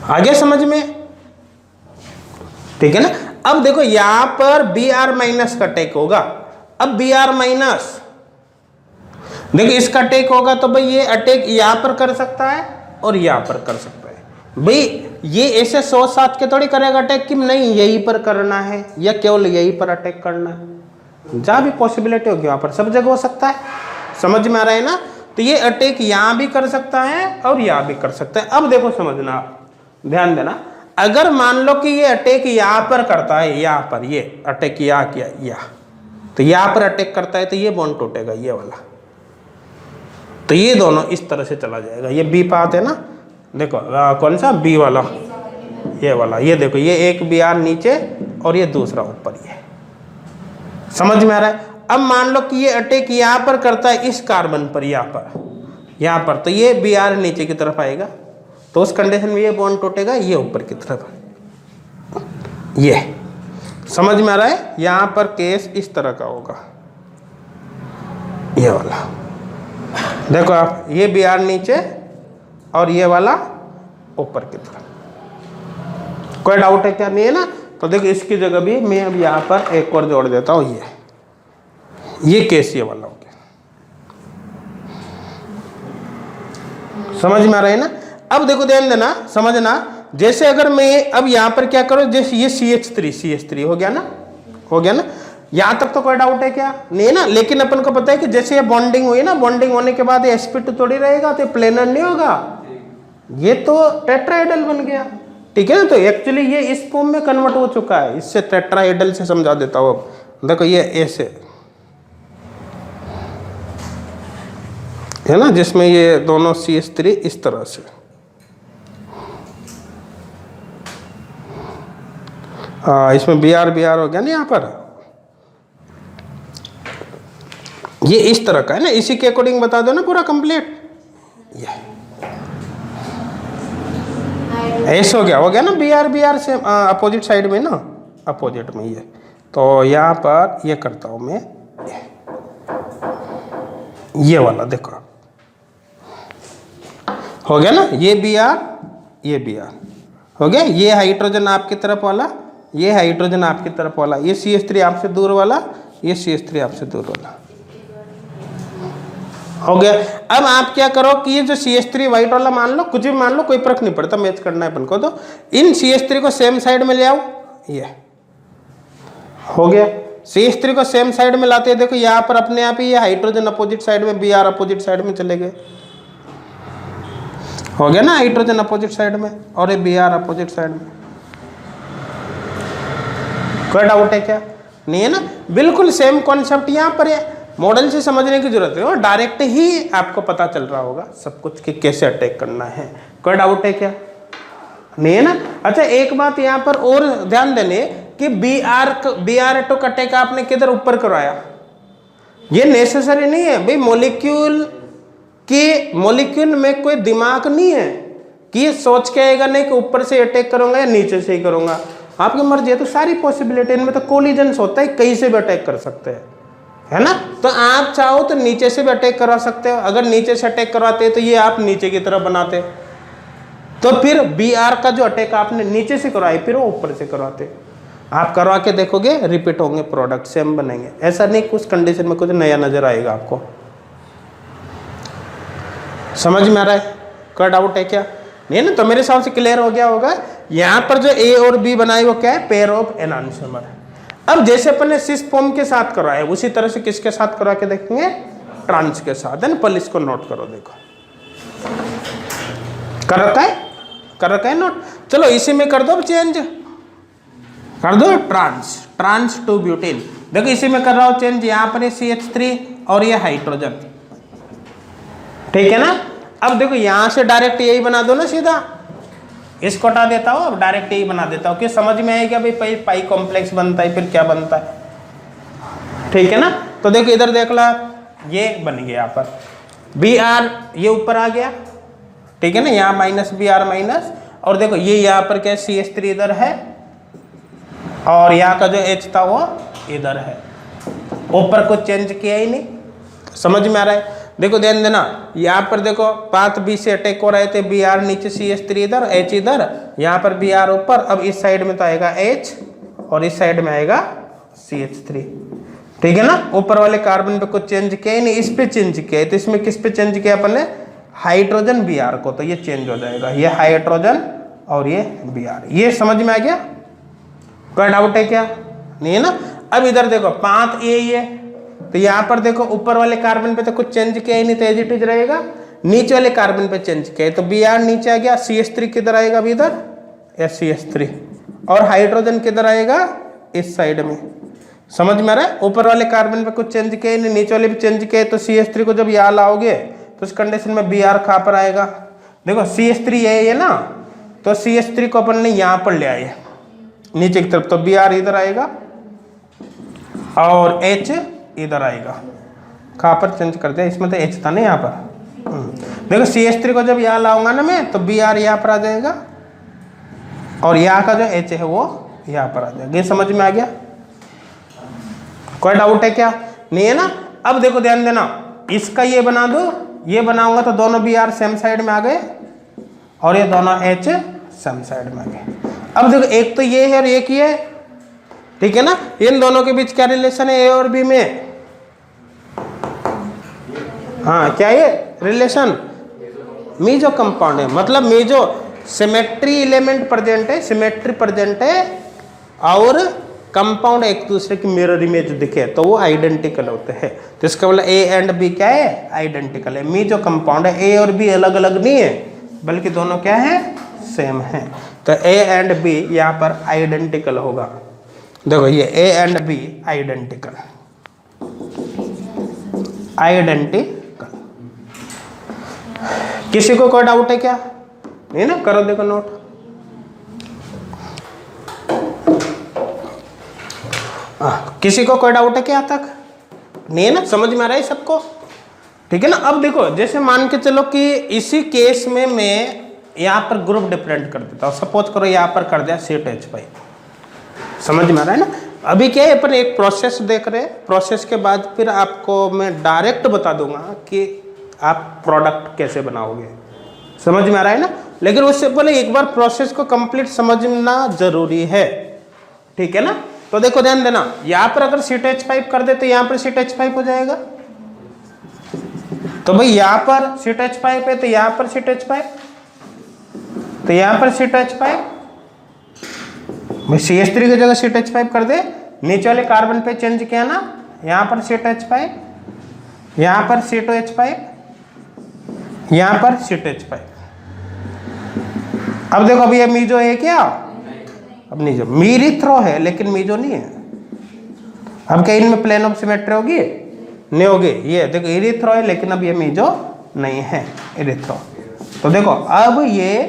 आगे समझ में? ठीक है ना। अब देखो यहाँ पर Br माइनस का टेक होगा। अब Br माइनस देखो इसका टेक होगा तो भाई ये अटैक यहाँ पर कर सकता है और यहाँ पर कर सकता है। भाई ये ऐसे 100-7 के थोड़ी करेगा अटैक कि नहीं यहीं पर करना है या केवल यहीं पर अटैक करना है, जहाँ भी पॉसिबिलिटी होगी वहाँ पर सब जगह हो सकता है। समझ में आ रहा है ना? तो ये अटैक यहाँ भी कर सकता है और यहाँ भी कर सकता है। अब देखो समझना, ध्यान देना, अगर मान लो कि ये अटैक यहाँ पर करता है, यहाँ पर ये अटैक यहाँ किया यहाँ, तो यहाँ पर अटैक करता है तो ये बॉन्ड टूटेगा ये वाला, तो ये दोनों इस तरह से चला जाएगा। ये बी पाथ है ना, देखो कौन सा बी वाला, ये वाला, ये देखो ये एक Br नीचे और ये दूसरा ऊपर, ये समझ में आ रहा है? अब मान लो कि ये अटैक यहाँ पर करता है इस कार्बन पर, यहाँ पर, तो ये Br नीचे की तरफ आएगा, तो उस कंडीशन में ये बॉन्ड टूटेगा, ये ऊपर की तरफ, ये समझ में आ रहा है? यहाँ पर केस इस तरह का होगा, ये वाला देखो आप, ये Br नीचे और ये वाला ऊपर की तरफ। कोई डाउट है क्या? नहीं है ना? तो देखो इसकी जगह भी मैं अब यहाँ पर एक और जोड़ देता हूँ, ये केस ये वाला हो गया। समझ में आ रहा है ना? अब देखो ध्यान देना, समझना, जैसे अगर मैं अब यहाँ पर क्या करूँ, जैसे ये CH3 हो गया ना, हो गया ना? यहाँ तक तो कोई डाउट है क्या? नहीं है ना? लेकिन अपन को पता है कि जैसे ये बॉन्डिंग हुई ना, बॉन्डिंग होने के बाद sp2 थोड़ी रहेगा, तो प्लेनर नहीं होगा, ये तो टेट्राहेड्रल बन गया, ठीक है ना? तो एक्चुअली ये इस फॉर्म में कन्वर्ट हो चुका है। इससे टेट्राहेड्रल से समझा देता हूँ। अब देखो ये ऐसे है ना, जिसमें ये दोनों CH3 इस तरह से, इसमें Br हो गया ना यहाँ पर, ये इस तरह का है ना, इसी के अकॉर्डिंग बता दो ना पूरा कंप्लीट। ये ऐसे हो गया ना, Br से अपोजिट साइड में ना, अपोजिट में ये, तो यहाँ पर ये करता हूँ मैं, ये वाला देखो हो गया ना, ये Br हो गया, ये हाइड्रोजन आपकी तरफ वाला, ये हाइड्रोजन आपकी तरफ वाला, ये CH3 आपसे दूर वाला, ये CH3 आपसे दूर वाला, हो गया। अब आप क्या करो कि ये जो CH3 व्हाइट वाला मान लो, कुछ भी मान लो, कोई फर्क नहीं पड़ता, मैच करना है अपन को, तो इन CH3 को सेम साइड में ले आओ, ये हो गया। CH3 को सेम साइड में लाते हैं, देखो यहाँ पर अपने आप ही ये हाइड्रोजन अपोजिट साइड में, Br अपोजिट साइड में चले गए, हो गया ना, हाइड्रोजन अपोजिट साइड में और ये Br अपोजिट साइड में। कोई डाउट है क्या? नहीं है ना, बिल्कुल सेम कॉन्सेप्ट यहाँ पर है, मॉडल से समझने की जरूरत है और डायरेक्ट ही आपको पता चल रहा होगा सब कुछ कि कैसे अटैक करना है। कोई डाउट है क्या? नहीं है ना। अच्छा एक बात यहाँ पर और ध्यान देने कि Br एटॉक अटैक आपने किधर ऊपर करवाया, ये नेसेसरी नहीं है भाई। मॉलिक्यूल में कोई दिमाग नहीं है कि ये सोच के आएगा नहीं कि ऊपर से अटैक करूंगा या नीचे से ही करूंगा। आपकी मर्जी है, तो सारी पॉसिबिलिटी इनमें तो कोलिजन्स होता है, कहीं से भी अटैक कर सकते हैं, है ना। तो आप चाहो तो नीचे से भी अटैक करवा सकते हो, अगर नीचे से अटैक करवाते हैं तो ये आप नीचे की तरफ बनाते, तो फिर Br का जो अटैक आपने नीचे से करवाए फिर वो ऊपर से करवाते। आप करवा के देखोगे रिपीट होंगे, प्रोडक्ट सेम बनेंगे। ऐसा नहीं कुछ कंडीशन में कुछ नया नजर आएगा आपको। समझ में आ रहा है? कोई डाउट है क्या? नहीं ना, तो मेरे हिसाब से क्लियर हो गया होगा। यहाँ पर जो A और B बनाई वो क्या है, पेयर ऑफ एनान्सोमर। अब जैसे अपन ने सिस फॉर्म के साथ करवाया उसी तरह से किसके साथ करवा के देखेंगे, ट्रांस के साथ, है ना। पहले इसको नोट करो, देखो कर रखा है नोट। चलो इसी में कर दो, अब चेंज कर दो, ट्रांस टू ब्यूटेन। देखो इसी में कर रहा हूं चेंज, यहाँ पर ये CH3 और ये हाइड्रोजन, ठीक है ना। अब देखो यहां से डायरेक्ट यही बना दो ना, सीधा इसको हटा देता हूं, अब डायरेक्ट यही बना देता हूं कि समझ में आएगा भाई पाई कॉम्प्लेक्स बनता है फिर क्या बनता है, ठीक है ना। तो देखो इधर देख ला, ये बन गया यहाँ पर Br, ये ऊपर आ गया, ठीक है ना, यहाँ -Br माइनस, और देखो ये यहाँ पर क्या CH3 इधर है और यहाँ का जो H था वो इधर है, ऊपर कुछ चेंज किया ही नहीं। समझ में आ रहा है? देखो ध्यान देना, यहाँ पर देखो पाथ B से अटैक हो रहे थे, Br नीचे CH3 इधर, H इधर, यहाँ पर Br ऊपर। अब इस साइड में तो आएगा H और इस साइड में आएगा CH3, ठीक है ना। ऊपर वाले कार्बन पे कुछ चेंज किया ही नहीं, इस पे चेंज किया है। तो इसमें किस पे चेंज किया अपन ने, हाइड्रोजन Br को, तो ये चेंज हो जाएगा, ये हाइड्रोजन और ये Br। ये समझ में आ गया? कोई डाउट है क्या? नहीं है ना। अब इधर देखो पाथ A ये, तो यहाँ पर देखो ऊपर वाले कार्बन पे तो कुछ चेंज किया ही नहीं, तो एज इट इज रहेगा। नीचे वाले कार्बन पे चेंज किया है, तो Br नीचे आ गया, CH3 किधर आएगा अभी इधर, CH3, और हाइड्रोजन किधर आएगा इस साइड में। समझ में आ रहा है? ऊपर वाले कार्बन पे कुछ चेंज किया ही नहीं, नीचे वाले भी चेंज किया, तो CH3 को जब यहाँ लाओगे तो उस कंडीशन में Br कहाँ पर आएगा, देखो CH3 ये है ना, तो CH3 को अपन ने यहाँ पर ले आए नीचे की तरफ, तो Br इधर आएगा और H इधर आएगा। कहाँ पर चेंज कर दिया, इसमें तो H था ना यहाँ पर। देखो CH3 को जब यहाँ लाऊंगा ना मैं, तो Br यहाँ पर आ जाएगा और यहाँ का जो H है वो यहाँ पर आ जाएगा। ये समझ में आ गया? कोई डाउट है क्या? नहीं है ना। अब देखो ध्यान देना, इसका ये बना दो, ये बनाऊंगा तो दोनों Br सेम साइड में आ गए और ये दोनों H सेम साइड में आ गए। अब देखो एक तो ये है और एक ये है, ठीक है ना। इन दोनों के बीच क्या रिलेशन है A और B में, हाँ क्या ये रिलेशन, मीजो कंपाउंड है, मतलब मीजो सिमेट्री एलिमेंट प्रेजेंट है, सिमेट्री प्रेजेंट है और कंपाउंड एक दूसरे की मिरर इमेज दिखे तो वो आइडेंटिकल होते हैं। तो इसका मतलब A एंड B क्या है, आइडेंटिकल है। मीजो कंपाउंड है, A और B अलग अलग नहीं है बल्कि दोनों क्या है, सेम है। तो A एंड B यहाँ पर आइडेंटिकल होगा। देखो ये A एंड B आइडेंटिकल, किसी को कोई डाउट है क्या? नहीं ना, करो देखो नोट। किसी को कोई डाउट है क्या तक? नहीं है ना, समझ में आ रहा है सबको? ठीक है ना। अब देखो जैसे मान के चलो कि इसी केस में मैं यहाँ पर ग्रुप डिफरेंट कर देता हूँ, सपोज करो यहाँ पर कर दिया CH5, समझ में आ रहा है ना। अभी क्या है, अपन एक प्रोसेस देख रहे हैं, प्रोसेस के बाद फिर आपको मैं डायरेक्ट बता दूंगा कि आप प्रोडक्ट कैसे बनाओगे, समझ में आ रहा है ना। लेकिन उससे पहले एक बार प्रोसेस को कंप्लीट समझना जरूरी है, ठीक है ना। तो देखो ध्यान देना, यहाँ पर अगर CH5 कर दे तो यहाँ पर CH5 हो जाएगा। तो भाई यहाँ पर CH5 है तो यहाँ पर CH5, तो यहाँ पर CH5, भाई CH3 की जगह CH5 कर दे, नीचे वाले कार्बन पे चेंज किया ना, यहाँ पर CH5, यहाँ पर C2H5, यहाँ पर CH5, अब देखो अभी ये मीजो है क्या? अब मीजो मीरिथ्रो है लेकिन मीजो नहीं है। अब क्या इनमें प्लेन ऑफ सिमेट्री होगी? नहीं होगी। ये देखो इरिथ्रो है लेकिन अब ये मीजो नहीं है, इरिथ्रो। तो देखो अब ये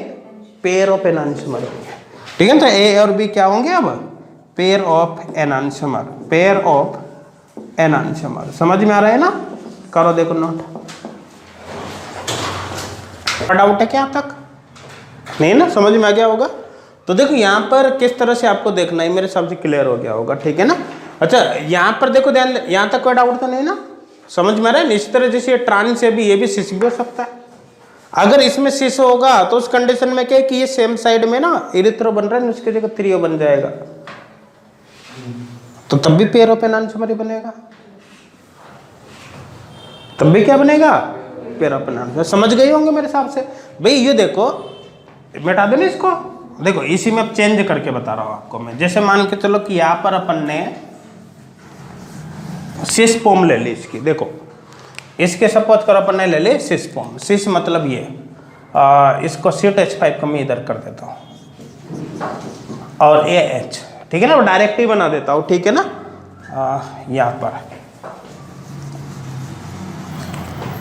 पेयर ऑफ एनांशिमर होंगे, ठीक है। तो ए और बी क्या होंगे? अब pair of एनांशिमर, pair of enantiomer. समझ में आ रहा है ना? करो देखो नोट। डाउट है क्या तक? नहीं ना? समझ में आ गया होगा। तो देखो यहाँ पर किस तरह से आपको देखना है, मेरे हिसाब से क्लियर हो गया होगा, ठीक है ना। अच्छा यहाँ पर देखो ध्यान, यहाँ तक कोई डाउट तो नहीं ना? समझ में आ रहा है। इस तरह जैसे ट्रांस है भी, ये भी सिस भी हो सकता है। अगर इसमें सिस होगा तो उस कंडीशन में क्या है कि ये सेम साइड में ना इरिथ्रो बन रहा है, उसकी जगह त्रियो बन जाएगा, तो तब भी पेयर ऑफ एनांशिमर बनेगा। तब भी क्या बनेगा? Pair of enantiomer. समझ गए होंगे मेरे हिसाब से। भाई ये देखो, मिटा दो ना इसको। देखो इसी में अब चेंज करके बता रहा हूं आपको मैं। जैसे मान के चलो कि यहां पर अपन ने सिस पोम ले ली इसकी। देखो इसके सपोज करो अपन ने ले ली सिस पोम। सिस मतलब ये इसको सीट H5 को मैं इधर कर देता हूँ और AH, ठीक है ना, वो डायरेक्ट ही बना देता हूँ, ठीक है ना। यहाँ पर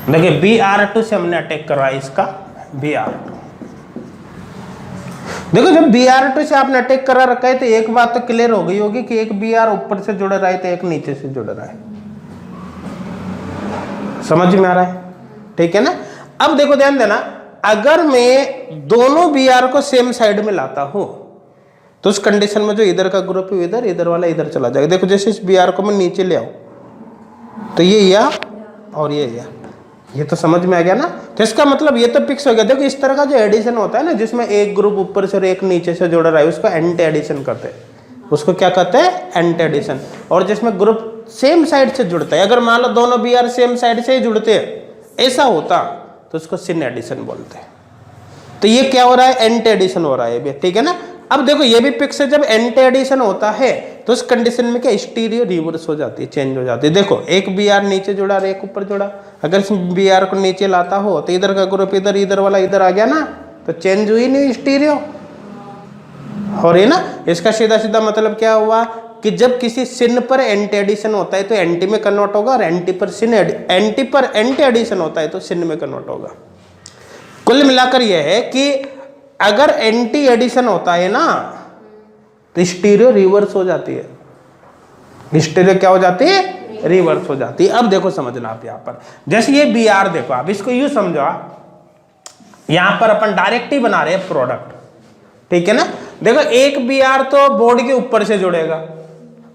देखिए Br2 से हमने अटैक करवाया इसका Br2। देखो जब Br2 से आपने अटैक करा रखा है तो एक बात तो क्लियर हो गई होगी कि एक Br ऊपर से जुड़ रहा है तो एक नीचे से जुड़ रहा है। समझ में आ रहा है? ठीक है ना। अब देखो ध्यान देना, अगर मैं दोनों Br को सेम साइड में लाता हूं तो उस कंडीशन में जो इधर का ग्रुप है इधर, इधर वाला इधर चला जाएगा। देखो जैसे इस Br को मैं नीचे ले आऊं तो ये या और ये तो समझ में आ गया ना। तो इसका मतलब ये तो फिक्स हो गया। देखो इस तरह का जो एडिशन होता है ना, जिसमें एक ग्रुप ऊपर से और एक नीचे से जुड़ रहा है, उसको एंटी एडिशन कहते हैं। उसको क्या कहते हैं? Anti addition. और जिसमें ग्रुप सेम साइड से जुड़ता है, अगर मान लो दोनों Br सेम साइड से ही जुड़ते हैं, ऐसा होता तो उसको सिन एडिशन बोलते हैं। तो ये क्या हो रहा है? एंटी एडिशन हो रहा है, ठीक है ना। अब देखो ये भी फिक्स है, जब एंटी एडिशन होता है तो उस कंडीशन में क्या स्टीरियो रिवर्स हो जाती है, चेंज हो जाती है। देखो एक Br नीचे जुड़ा और एक ऊपर जुड़ा, अगर इस Br को नीचे लाता हो तो इधर का ग्रुप इधर, इधर वाला इधर आ गया ना, तो चेंज हुई नहीं, स्टीरियो हो रही ना। इसका सीधा सीधा मतलब क्या हुआ कि जब किसी सिन पर एंटी एडिशन होता है तो एंटी में कन्वर्ट होगा, और एंटी पर एंटी एडिशन होता है तो सिन में कन्वर्ट होगा। कुल मिलाकर यह है कि अगर एंटी एडिशन होता है ना तो स्टीरियो रिवर्स हो जाती है। स्टीरियो क्या हो जाती है? रिवर्स हो जाती है। अब देखो समझना आप यहां पर, जैसे ये Br देखो, आप इसको यूं समझो, यहां पर अपन डायरेक्ट ही बना रहे हैं प्रोडक्ट, ठीक है ना। देखो एक Br तो बोर्ड के ऊपर से जुड़ेगा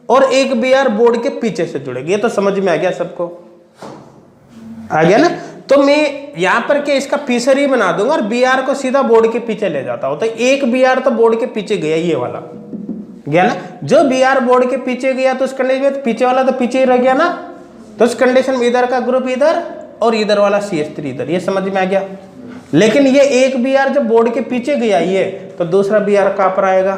और एक Br बोर्ड के पीछे से जुड़ेगी। ये तो समझ में आ गया सबको? आ गया ना। तो मैं यहां पर क्या इसका फीचर ही बना दूंगा और Br को सीधा बोर्ड के पीछे ले जाता हूं। तो एक Br तो बोर्ड के पीछे गया, ये वाला गया ना। जो Br बोर्ड के पीछे गया तो उस कंडीशन में पीछे वाला तो पीछे ही रह गया ना। तो उस कंडीशन में इधर का ग्रुप इधर और इधर वाला CH3 इधर। ये समझ में आ गया। लेकिन ये एक Br जब बोर्ड के पीछे गया ये, तो दूसरा Br कहां पर आएगा?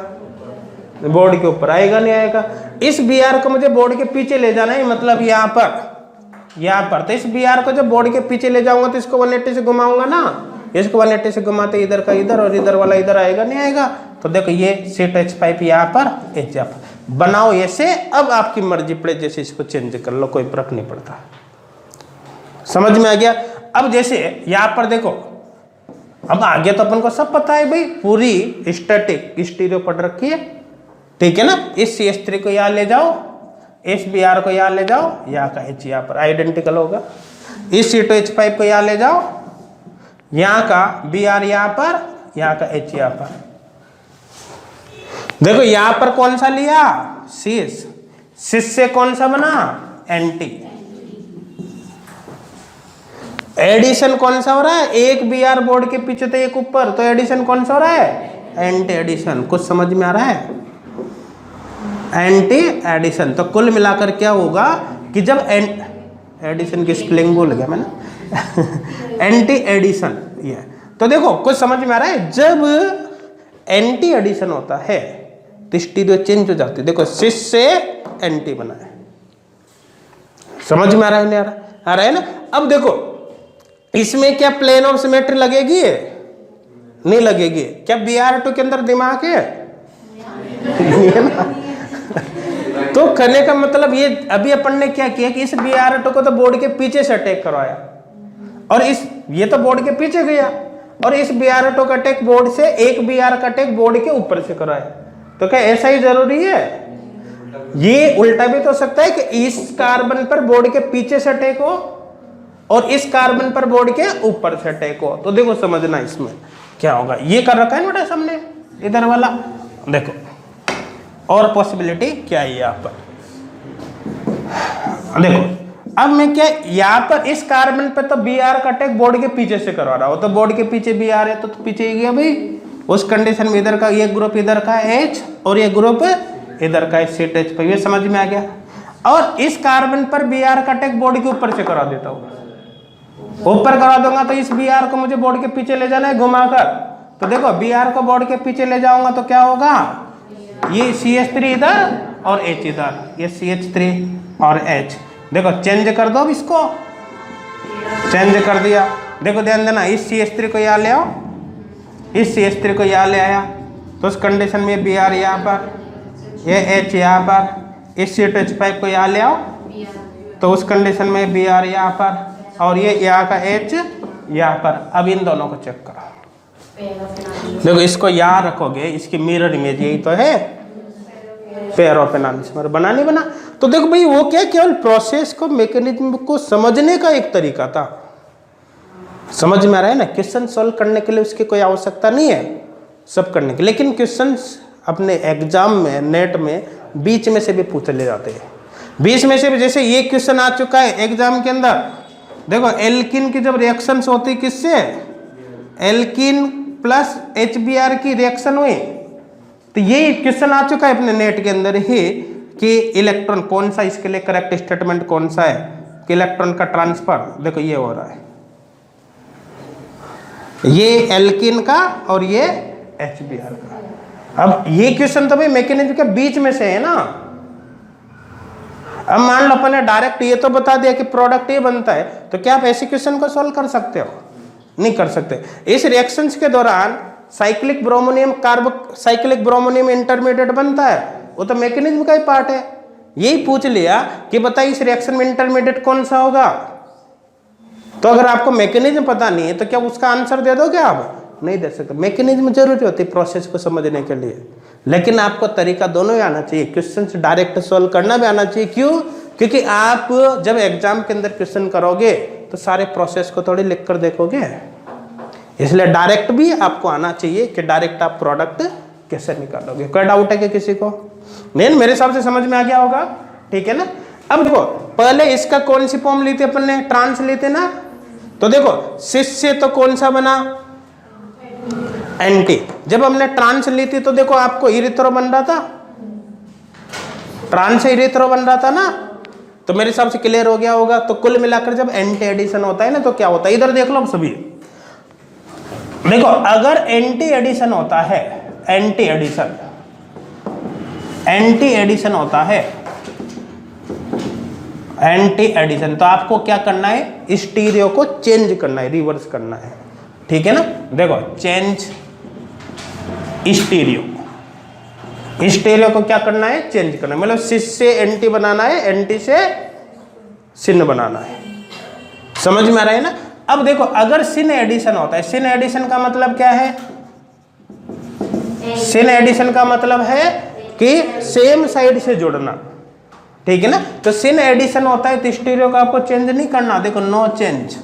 बोर्ड के ऊपर आएगा, नहीं आएगा। इस Br को मुझे बोर्ड के पीछे ले जाना है, मतलब यहाँ पर। तो इस Br को जब बोर्ड के पीछे ले जाऊंगा तो इसको 180 से घुमाऊंगा ना, इसको 180 से घुमाते इधर का इधर और इधर वाला इधर आएगा, नहीं आएगा। तो देखो ये सीट H5 यहाँ पर, H पर बनाओ ऐसे। अब आपकी मर्जी पड़े, जैसे इसको चेंज कर लो, कोई फर्क नहीं पड़ता। समझ में आ गया? अब जैसे यहाँ पर देखो, अब आगे तो अपन को सब पता है भाई, पूरी स्टैटिक स्टीरियो पढ़ रखी है, ठीक है ना। इस CH3 को यहाँ ले जाओ, इस Br को यहाँ ले जाओ, यहाँ का H यहाँ पर आइडेंटिकल होगा। इस सीटो H5 को यहाँ ले जाओ, यहाँ का Br यहाँ पर, यहाँ का H यहाँ पर। देखो यहाँ पर कौन सा लिया? सिस से कौन सा बना? एंटी। एडिशन कौन सा हो रहा है? एक Br बोर्ड के पीछे तो एक ऊपर, तो एडिशन कौन सा हो रहा है? Anti addition. कुछ समझ में आ रहा है? Anti addition. तो कुल मिलाकर क्या होगा कि जब एडिशन की स्पेलिंग भूल गया मैंने एंटी एडिशन। ये तो देखो कुछ समझ में आ रहा है? जब एंटी एडिशन होता है तो स्टीरियो चेंज हो जाती है। देखो सिस से एंटी बना है। समझ में आ रहा है? नहीं आ रहा? आ रहा है ना। अब देखो इसमें क्या प्लेन ऑफ सिमेट्री लगेगी? नहीं लगेगी। क्या Br2 के अंदर दिमाग है? नहीं है ना। तो कहने का मतलब ये अभी अपन ने क्या किया कि इस Br2 को तो बोर्ड के पीछे से अटैक करवाया और ये तो बोर्ड के पीछे गया और इस Br2 का अटैक बोर्ड से, एक Br का अटैक बोर्ड के ऊपर से करवाया। तो क्या ऐसा ही जरूरी है? ये उल्टा भी तो हो सकता है कि इस कार्बन पर बोर्ड के पीछे से अटैक हो और इस कार्बन पर बोर्ड के ऊपर से अटैक हो। तो देखो समझना इसमें क्या होगा। ये कर रखा है ना बेटा सामने इधर वाला, देखो और पॉसिबिलिटी क्या है यहाँ पर। देखो अब मैं क्या यहाँ पर इस कार्बन पे तो Br का अटैक बोर्ड के पीछे से करवा रहा हो, तो बोर्ड के पीछे Br है तो पीछे ही गया भाई। उस कंडीशन में इधर का ये ग्रुप इधर का H और ये ग्रुप इधर का CH पे, ये समझ में आ गया। और इस कार्बन पर Br का अटैक बोर्ड के ऊपर से करा देता हूँ, ऊपर करा दूंगा तो इस Br को मुझे बोर्ड के पीछे ले जाना है घुमाकर। तो देखो Br को बोर्ड के पीछे ले जाऊंगा तो क्या होगा, ये CH3 इधर और H इधर, ये CH3 और H। देखो चेंज कर दो अब इसको, चेंज कर दिया। देखो ध्यान देना, इस CH3 को यहाँ ले आओ, इस CH3 को यहाँ ले आया तो उस कंडीशन में Br यहाँ पर, ये H यहाँ पर, इस CH5 को यहाँ ले आओ तो उस कंडीशन में Br यहाँ पर और ये यहाँ का H यहाँ पर। अब इन दोनों को चेक करो, देखो इसको यहाँ रखोगे, इसकी मिरर इमेज यही तो है, पेयर ऑफ एनालिसिस बना नहीं बना। तो देखो भाई वो क्या, केवल प्रोसेस को, मैकेनिज्म को समझने का एक तरीका था। समझ में आ रहा है ना, क्वेश्चन सॉल्व करने के लिए उसकी कोई आवश्यकता नहीं है सब करने की, लेकिन क्वेश्चंस अपने एग्जाम में, नेट में बीच में से भी पूछ ले जाते हैं। बीच में से भी, जैसे ये क्वेश्चन आ चुका है एग्जाम के अंदर, देखो एल्किन की जब रिएक्शंस होती किससे, एल्किन प्लस HBr की रिएक्शन हुई, तो ये क्वेश्चन आ चुका है अपने नेट के अंदर ही कि इलेक्ट्रॉन कौन सा, इसके लिए करेक्ट स्टेटमेंट कौन सा है कि इलेक्ट्रॉन का ट्रांसफर, देखो ये हो रहा है, ये एल्किन का और ये HBr का। अब ये क्वेश्चन तो भाई मैकेनिज्म के बीच में से है ना। अब मान लो अपन ने डायरेक्ट ये तो बता दिया कि प्रोडक्ट ये बनता है, तो क्या आप ऐसे क्वेश्चन को सॉल्व कर सकते हो? नहीं कर सकते। इस रिएक्शंस के दौरान साइक्लिक ब्रोमोनियम इंटरमीडिएट बनता है, वो तो मैकेनिज्म का ही पार्ट है। यही पूछ लिया कि बताइए इस रिएक्शन में इंटरमीडिएट कौन सा होगा, तो अगर आपको मैकेनिज्म पता नहीं है तो क्या उसका आंसर दे दोगे आप? नहीं दे सकते। मैकेनिज्म जरूरी होती है प्रोसेस को समझने के लिए, लेकिन आपको तरीका दोनों ही आना चाहिए, क्वेश्चन डायरेक्ट सॉल्व करना भी आना चाहिए। क्यों? क्योंकि आप जब एग्जाम के अंदर क्वेश्चन करोगे तो सारे प्रोसेस को थोड़ी लिख कर देखोगे, इसलिए डायरेक्ट भी आपको आना चाहिए कि डायरेक्ट आप प्रोडक्ट कैसे निकालोगे। कोई डाउट है कि किसी को? नहीं, मेरे हिसाब से समझ में आ गया होगा, ठीक है ना। अब देखो पहले इसका कौन सी फॉर्म ली थी अपन ने, ट्रांस ली थी ना, तो देखो सिस से तो कौन सा बना, एंटी। जब हमने ट्रांस ली थी तो देखो आपको इरिथ्रो बन रहा था, ट्रांस से इरिथ्रो बन रहा था ना, तो मेरे हिसाब से क्लियर हो गया होगा। तो कुल मिलाकर जब एंटी एडिशन होता है ना तो क्या होता है, इधर देख लो सभी, देखो अगर एंटी एडिशन होता है, एंटी एडिशन होता है, एंटी एडिशन, तो आपको क्या करना है, स्टीरियो को चेंज करना है, रिवर्स करना है, ठीक है ना। देखो चेंज स्टीरियो को क्या करना है, चेंज करना है, मतलब सिस से एंटी बनाना है, एंटी से सिन बनाना है। समझ में आ रहा है ना। अब देखो अगर सिन एडिशन होता है, सिन एडिशन का मतलब क्या है, सिन एडिशन का मतलब है कि सेम साइड से जुड़ना, ठीक है ना। तो सिन एडिशन होता है तो स्टीरियो का आपको चेंज नहीं करना, देखो नो चेंज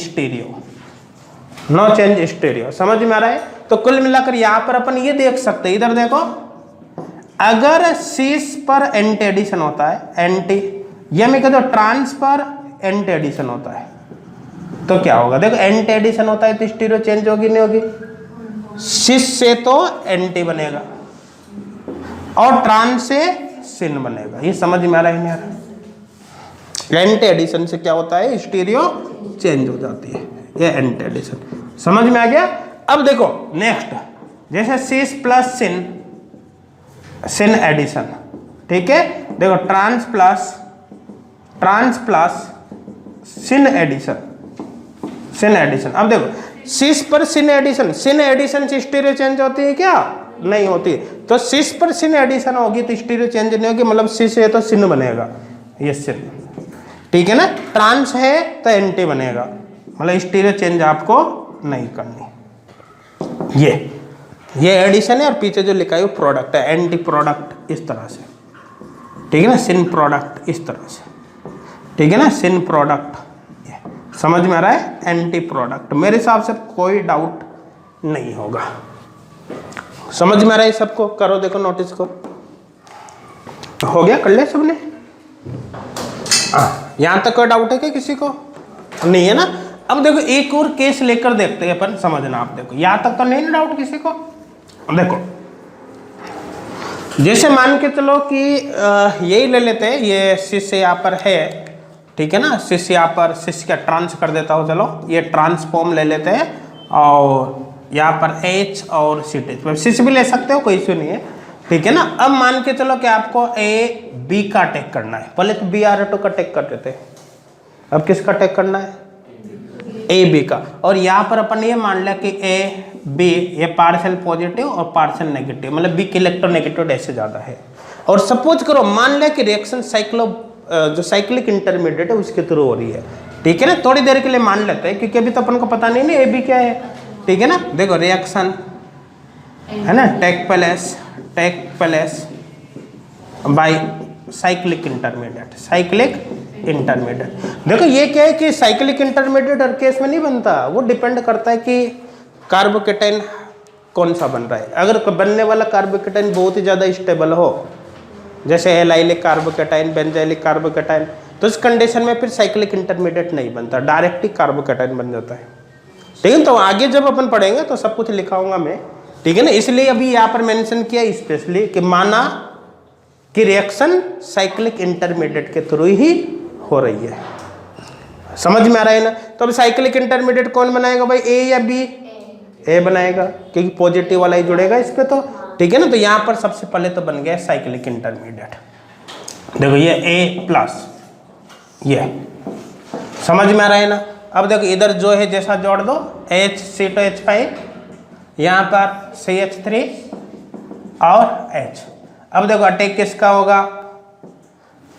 स्टीरियो, समझ में आ रहा है। तो कुल मिलाकर यहां पर अपन ये देख सकते हैं, इधर देखो अगर सिस पर एंटी एडिशन होता है, एंटी, या मैं कहता हूं ट्रांस पर एंटी एडिशन होता है तो क्या होगा, देखो एंटी एडिशन होता है तो स्टीरियो चेंज होगी नहीं होगी, सिस से तो एंटी बनेगा और ट्रांस से सिन बनेगा। ये समझ में आ रहा है नहीं आ रहा? एंटी एडिशन से क्या होता है, स्टीरियो चेंज हो जाती है, ये एंटी एडिशन। समझ में आ गया। अब देखो नेक्स्ट, जैसे सिस प्लस सिन एडिशन, ठीक है। देखो ट्रांस प्लस सिन एडिशन। अब देखो सिस पर सिन एडिशन, सिन एडिशन से स्टीरियो चेंज होती है क्या? नहीं होती। तो सिस पर सिन एडिशन होगी तो स्टीरियो चेंज नहीं होगी, मतलब सिस है तो सिन बनेगा, ये सिन, ठीक है ना। ट्रांस है तो एंटी बनेगा, मतलब स्टीरियो चेंज आपको नहीं करनी। ये एडिशन है और पीछे जो लिखा है वो प्रोडक्ट है, एंटी प्रोडक्ट इस तरह से, ठीक है ना, सिन प्रोडक्ट इस तरह से, ठीक है ना, सिन प्रोडक्ट, समझ में आ रहा है, एंटी प्रोडक्ट। मेरे हिसाब से कोई डाउट नहीं होगा, समझ में आ रहा है सबको? करो देखो नोटिस को, हो गया, कर ले सबने? यहां तक कोई डाउट है क्या किसी को? नहीं है ना। अब देखो एक और केस लेकर देखते हैं अपन, समझना आप। देखो यहां तक तो नहीं ना डाउट किसी को? देखो जैसे मान के चलो कि यही ले लेते हैं, ये सिस यहाँ पर है, ठीक है ना, सिस यहाँ पर, सिस का ट्रांस कर देता हूँ, चलो ये ट्रांसफॉर्म ले लेते हैं, और यहाँ पर H और सीट, सिस भी ले सकते हो, कोई इश्यू नहीं है, ठीक है ना। अब मान के चलो कि आपको ए बी का अटैक करना है, पहले तो बी आर का अटैक करते थे, अब किसका अटैक करना है? ए बी का। और यहाँ पर अपन ये मान लिया कि ए बी ये पार्शियल पॉजिटिव और पार्शियल नेगेटिव, मतलब बी के इलेक्ट्रोनेगेटिव ऐसे ज़्यादा है। और सपोज करो मान लिया कि रिएक्शन जो साइक्लिक इंटरमीडिएट है उसके थ्रू हो रही है, ठीक है ना। थोड़ी देर के लिए मान लेते हैं क्योंकि अभी तो अपन को पता नहीं ना ए बी क्या है, ठीक है ना। देखो रिएक्शन है ना, take place by cyclic intermediate, cyclic intermediate. देखो ये क्या है कि साइक्लिक इंटरमीडिएट हर केस में नहीं बनता, वो डिपेंड करता है कि कार्बोकेटाइन कौन सा बन रहा है। अगर बनने वाला कार्बोकेटाइन बहुत ही ज़्यादा स्टेबल हो, जैसे एलाइलिक कार्बोकेटाइन, बेंजाइलिक कार्बोकेटाइन, तो इस कंडीशन में फिर साइक्लिक इंटरमीडिएट नहीं बनता, डायरेक्ट ही कार्बोकेटाइन बन जाता है, ठीक है। तो आगे जब अपन पढ़ेंगे तो सब कुछ लिखाऊंगा मैं, ठीक है ना। इसलिए अभी यहाँ पर मेंशन किया स्पेशली कि माना कि रिएक्शन साइक्लिक इंटरमीडिएट के थ्रू ही हो रही है, समझ में आ रहा है ना। तो अब साइक्लिक इंटरमीडिएट कौन बनाएगा भाई, ए या बी? ए बनाएगा, क्योंकि पॉजिटिव वाला ही जुड़ेगा इस पे, तो ठीक है ना। तो यहाँ पर सबसे पहले तो बन गया साइक्लिक इंटरमीडिएट। देखो ये ए प्लस, ये समझ में आ रहा है ना। अब देखो इधर जो है जैसा जोड़ दो, HC2H5, यहाँ पर CH3 और H। अब देखो अटैक किसका होगा?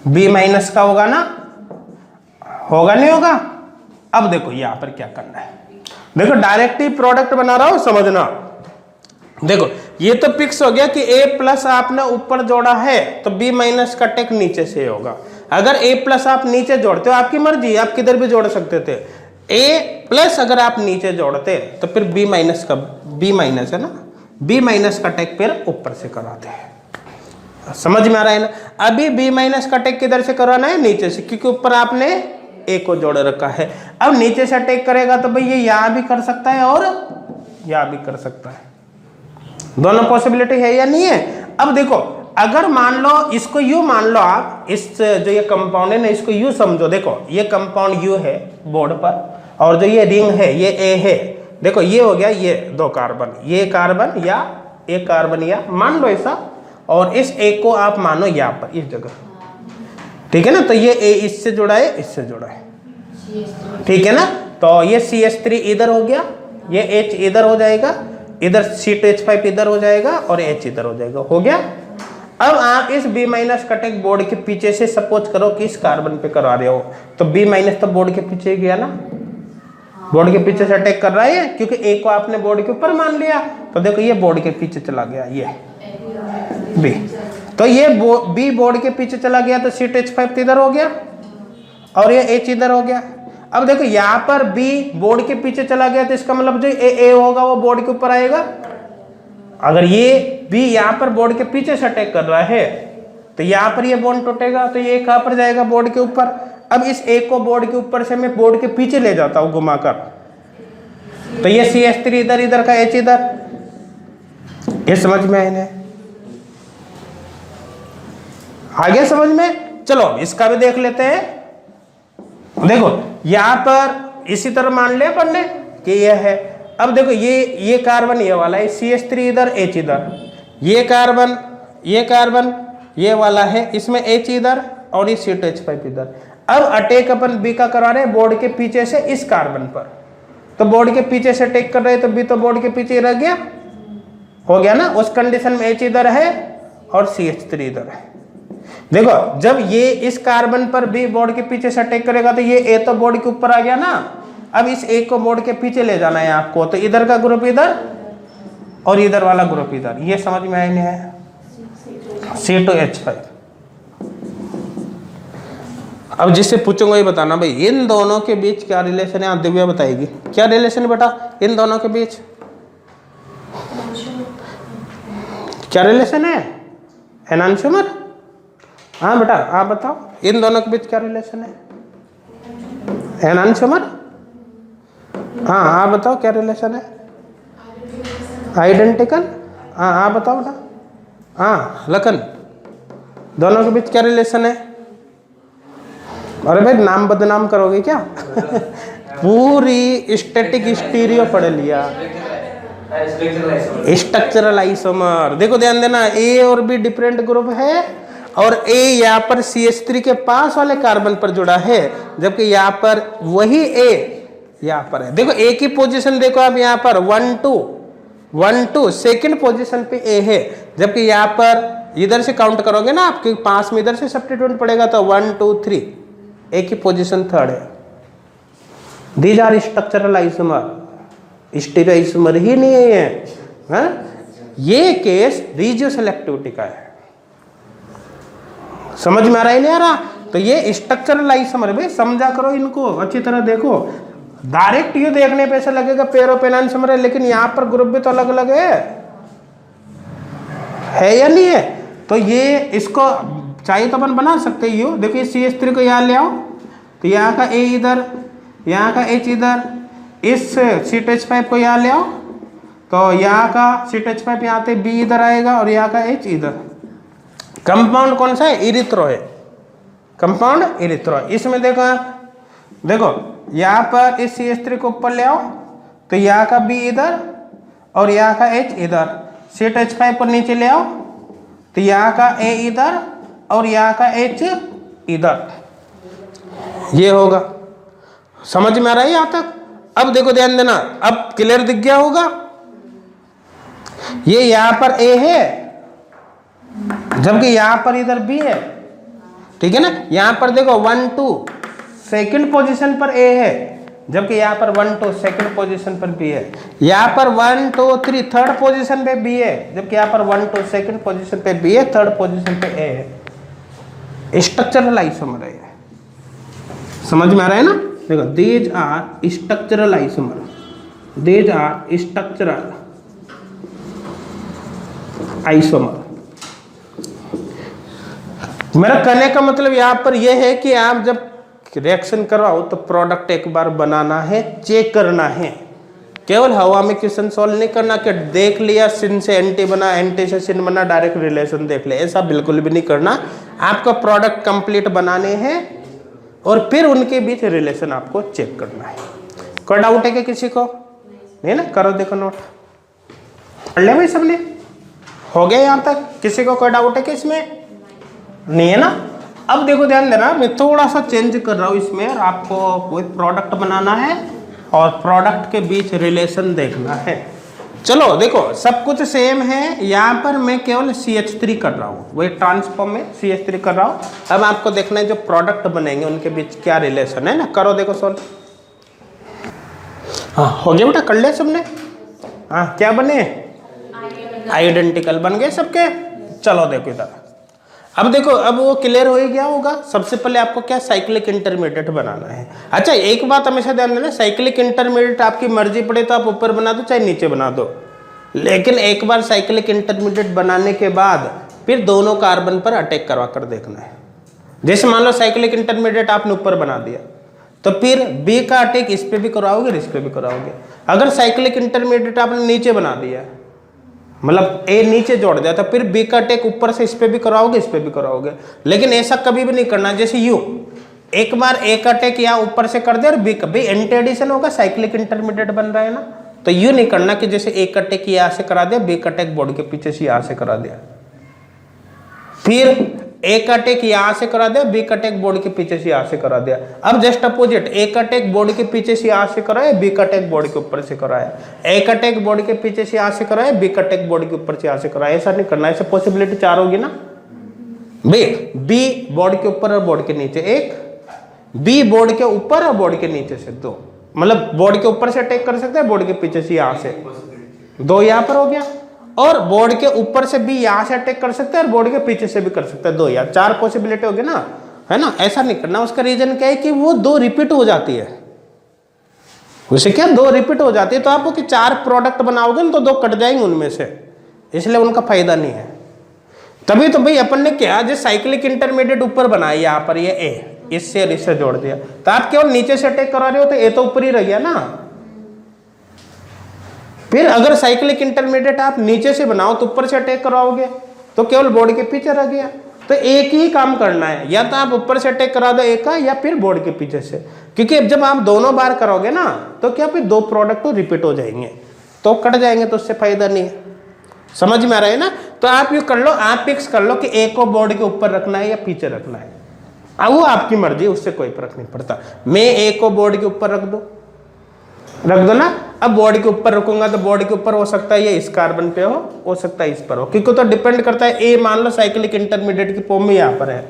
B माइनस का होगा ना, होगा नहीं होगा? अब देखो यहाँ पर क्या करना है, देखो डायरेक्ट ही प्रोडक्ट बना रहा हूं, समझना। देखो ये तो फिक्स हो गया कि A प्लस आपने ऊपर जोड़ा है तो B माइनस का अटैक नीचे से होगा। अगर A प्लस आप नीचे जोड़ते हो, आपकी मर्जी, आप किधर भी जोड़ सकते थे। A प्लस अगर आप नीचे जोड़ते तो फिर B माइनस का, B माइनस है ना, B माइनस का अटैक फिर ऊपर से कराते हैं, समझ में आ रहा है ना। अभी B माइनस का अटैक किधर से करवाना है? नीचे से, क्योंकि ऊपर आपने A को जोड़ रखा है। अब नीचे से अटैक करेगा तो भाई ये यहाँ भी कर सकता है और यहाँ भी कर सकता है, दोनों पॉसिबिलिटी है या नहीं है। अब देखो अगर मान लो इसको यू मान लो, आप इस जो ये कंपाउंड है ना इसको यू समझो। देखो ये कंपाउंड यू है बोर्ड पर, और जो ये रिंग है ये ए है। देखो ये हो गया ये दो कार्बन, ये कार्बन या एक कार्बन या मान लो ऐसा, और इस ए को आप मानो यहाँ पर इस जगह, ठीक है ना। तो ये ए इससे जुड़ा है, इससे जुड़ा है, ठीक है ना। तो ये CH3 इधर हो गया, ये H इधर हो जाएगा, इधर C2H5 इधर हो जाएगा और H इधर हो जाएगा, हो गया। अब आप इस B माइनस का अटैक बोर्ड के पीछे से सपोज करो कि इस कार्बन पे करा रहे हो, तो B माइनस तो बोर्ड के पीछे गया ना, बोर्ड के पीछे से अटैक कर रहा है क्योंकि A को आपने बोर्ड के ऊपर मान लिया। तो देखो ये बोर्ड के पीछे चला गया, ये B, तो ये B बोर्ड के पीछे चला गया तो C2H5 इधर हो गया और ये H इधर हो गया। अब देखो यहाँ पर B बोर्ड के पीछे चला गया तो इसका मतलब जो A होगा वो बोर्ड के ऊपर आएगा। अगर ये B यहाँ पर बोर्ड के पीछे से अटैक कर रहा है तो यहाँ पर ये बॉन्ड टूटेगा, तो ये कहाँ पर जाएगा? बोर्ड के ऊपर। अब इस A को बोर्ड के ऊपर से मैं बोर्ड के पीछे ले जाता हूँ घुमाकर, तो ये CH3 इधर, इधर का H इधर, ये समझ में आए ना? आगे समझ में? चलो इसका भी देख लेते हैं। देखो यहाँ पर इसी तरह मान लिया अपन ने कि यह है। अब देखो ये कार्बन ये वाला है, CH3 इधर H इधर, ये कार्बन ये वाला है, इसमें H इधर और ये C2H5 इधर। अब अटैक अपन B का करा रहे हैं बोर्ड के पीछे से इस कार्बन पर, तो बोर्ड के पीछे से अटैक कर रहे हैं, तो बी तो बोर्ड के पीछे रह गया, हो गया ना। उस कंडीशन में H इधर है और CH3 इधर है। देखो जब ये इस कार्बन पर बी बोर्ड के पीछे से अटैक करेगा तो ये A तो बोर्ड के ऊपर आ गया ना। अब इस A को बोर्ड के पीछे ले जाना है आपको, तो इधर का ग्रुप इधर और इधर वाला ग्रुप इधर। ये समझ में आया नहीं है? C2H5। अब जिससे पूछूंगा ये बताना भाई इन दोनों के बीच क्या रिलेशन है। आप दिव्या बताएगी क्या रिलेशन है बेटा इन दोनों के बीच, क्या रिलेशन है? एनांशोमर। हाँ बेटा आप बताओ इन दोनों के बीच क्या रिलेशन है? एनांशोमर। हाँ आप बताओ क्या रिलेशन है? आइडेंटिकल। हाँ आप बताओ बेटा। हाँ लखन, दोनों के बीच क्या रिलेशन है? अरे भाई नाम बदनाम करोगे क्या? पूरी स्टैटिक स्टीरियो पढ़ लिया। Structural isomer. देखो ध्यान देना, ए और बी डिफरेंट ग्रुप है और ए यहाँ पर CH3 के पास वाले कार्बन पर जुड़ा है, जबकि यहाँ पर वही ए यहाँ पर है। देखो ए की पोजीशन देखो आप, यहाँ पर 1 2 सेकंड पोजीशन पे ए है, जबकि यहाँ पर इधर से काउंट करोगे ना आपके पास में इधर से सब्स्टिट्यूट पड़ेगा तो 1 2 3, ए की पोजीशन 3rd है। These are structural isomer, stereo isomer ही नहीं है, हाँ? ये केस रिजियो सेलेक्टिविटी का है। समझ में आ रहा है नहीं आ रहा? तो ये स्ट्रक्चरल आइसोमर है भाई, समझा करो इनको अच्छी तरह। देखो डायरेक्ट ये देखने पे ऐसा लगेगा पेरो पेन आइसोमर है, लेकिन यहाँ पर ग्रुप भी तो अलग अलग है या नहीं है? तो ये इसको चाहिए तो अपन बना सकते हैं। यू देखो CH3 को यहाँ ले आओ, तो यहाँ का A इधर, यहाँ का H इधर, इस C2H5 को यहाँ ले आओ, तो यहाँ का C2H5 यहाँ पे B इधर आएगा और यहाँ का H इधर। कंपाउंड कौन सा है? इरिथ्रो है, कंपाउंड इरिथ्रो। इसमें देखो यहाँ पर इस CH3 को ऊपर ले आओ, तो यहाँ का B इधर और यहाँ का H इधर। C2H5 को नीचे ले आओ, तो यहाँ का A इधर और यहाँ का H इधर। ये होगा। समझ में आ रहा है यहाँ तक? अब देखो ध्यान देना, अब क्लियर दिख गया होगा। ये यहाँ पर A है, जबकि यहाँ पर इधर B है, ठीक है ना। यहाँ पर देखो 1 2 सेकंड पोजीशन पर A है, जबकि यहाँ पर 1 2 सेकंड पोजीशन पर B है। यहाँ पर 1 2 3 थर्ड पोजीशन पे B है, जबकि यहाँ पर 1 2 सेकंड पोजीशन पे B है, थर्ड पोजीशन पे A है। स्ट्रक्चरल आइसोमर है। समझ में आ रहा है ना? देखो these are structural isomer, these are structural isomer. मेरा कहने का मतलब यहाँ पर यह है कि आप जब रिएक्शन करवाओ तो प्रोडक्ट एक बार बनाना है, चेक करना है। केवल हवा में क्वेश्चन सॉल्व नहीं करना कि देख लिया सिन से एंटी बना, एंटी से सिन बना, डायरेक्ट रिलेशन देख लिया, ऐसा बिल्कुल भी नहीं करना। आपको प्रोडक्ट कंप्लीट बनाने हैं और फिर उनके बीच रिलेशन आपको चेक करना है। कोई डाउट है क्या किसी को? नहीं ना? करो देखो नोट पढ़ ले भाई सबने, हो गया यहाँ तक? किसी को कोई डाउट है कि इसमें? नहीं है ना? अब देखो ध्यान देना, मैं थोड़ा सा चेंज कर रहा हूँ इसमें, और आपको कोई प्रोडक्ट बनाना है और प्रोडक्ट के बीच रिलेशन देखना है। चलो देखो सब कुछ सेम है, यहाँ पर मैं केवल CH3 कर रहा हूँ, वही ट्रांसफॉर्म में CH3 कर रहा हूँ। अब आपको देखना है जो प्रोडक्ट बनेंगे उनके बीच क्या रिलेशन है ना। करो देखो सॉल्व। हाँ हो गया बेटा, कर लिया सबने? हाँ क्या बने? आइडेंटिकल बन गए सबके। चलो देखो इधर, अब देखो अब वो क्लियर हो ही गया होगा। सबसे पहले आपको क्या साइक्लिक इंटरमीडिएट बनाना है। अच्छा एक बात हमेशा ध्यान देना, साइक्लिक इंटरमीडिएट आपकी मर्जी पड़े तो आप ऊपर बना दो चाहे नीचे बना दो, लेकिन एक बार साइक्लिक इंटरमीडिएट बनाने के बाद फिर दोनों कार्बन पर अटैक करवा कर देखना है। जैसे मान लो साइक्लिक इंटरमीडिएट आपने ऊपर बना दिया, तो फिर B का अटैक इस पर भी कराओगे और इस पर भी कराओगे। अगर साइक्लिक इंटरमीडिएट आपने नीचे बना दिया, मतलब A नीचे जोड़ दिया, तो फिर B का अटैक ऊपर से इस पे भी कराओगे इस पे भी कराओगे। लेकिन ऐसा कभी भी नहीं करना जैसे U, एक बार A का अटैक यहाँ ऊपर से कर दिया और B का भी एंटी एडिशन होगा, साइक्लिक इंटरमीडिएट बन रहा है ना। तो यू नहीं करना कि जैसे A का अटैक यहाँ से करा दिया, B का अटैक बोर्ड के पीछे से यहाँ से करा दिया। फिर ए का टेक यहां से करा दिया, बी का टेक बोर्ड के पीछे से यहां से करा दिया। अब जस्ट अपोजिट, ए का टेक बोर्ड के पीछे से यहां से कराया, बी का टेक बोर्ड के ऊपर से कराया, ए का टेक बोर्ड के पीछे से यहां से कराया, बी का टेक बोर्ड के ऊपर से यहां से कराया। ऐसा नहीं करना, ऐसे पॉसिबिलिटी 4 होगी ना बी, बी बोर्ड के ऊपर और बोर्ड के नीचे 1, बी बोर्ड के ऊपर और बोर्ड के नीचे से 2, मतलब बोर्ड के ऊपर से अटैक कर सकते हैं, बोर्ड के पीछे से यहां से 2 यहां पर हो गया, और बोर्ड के ऊपर से भी यहां से अटैक कर सकते हैं और बोर्ड के पीछे से भी कर सकते हैं 2 या 4 पॉसिबिलिटी होगी ना, है ना। ऐसा नहीं करना, उसका रीजन क्या है कि वो 2 रिपीट हो जाती है, उसे क्या 2 रिपीट हो जाती है, तो आप कि 4 प्रोडक्ट बनाओगे ना तो 2 कट जाएंगे उनमें से, इसलिए उनका फायदा नहीं है। तभी तो भाई अपन ने क्या जो साइक्लिक इंटरमीडिएट ऊपर बनाया, यहाँ पर ये ए, इससे और इससे जोड़ दिया, तो आप केवल नीचे से अटैक करा रहे हो तो ए तो ऊपर ही रह गया ना। फिर अगर साइक्लिक इंटरमीडिएट आप नीचे से बनाओ तो ऊपर से अटैक कराओगे तो केवल बोर्ड के पीछे रह गया। तो एक ही काम करना है, या तो आप ऊपर से अटैक करा दो एक का, या फिर बोर्ड के पीछे से, क्योंकि जब आप दोनों बार करोगे ना तो क्या फिर 2 प्रोडक्ट तो रिपीट हो जाएंगे, तो कट जाएंगे, तो उससे फायदा नहीं है। समझ में आ रहा है ना। तो आप ये कर लो, आप फिक्स कर लो कि ए को बोर्ड के ऊपर रखना है या पीछे रखना है, अब वो आपकी मर्जी, उससे कोई फर्क नहीं पड़ता। मैं ए को बोर्ड के ऊपर रख दो ना। अब बोर्ड के ऊपर रखूंगा तो बोर्ड के ऊपर हो सकता है ये इस कार्बन पे हो सकता है इस पर हो, क्योंकि तो डिपेंड करता है। ए मान लो साइक्लिक इंटरमीडिएट की फॉर्म में यहाँ पर है,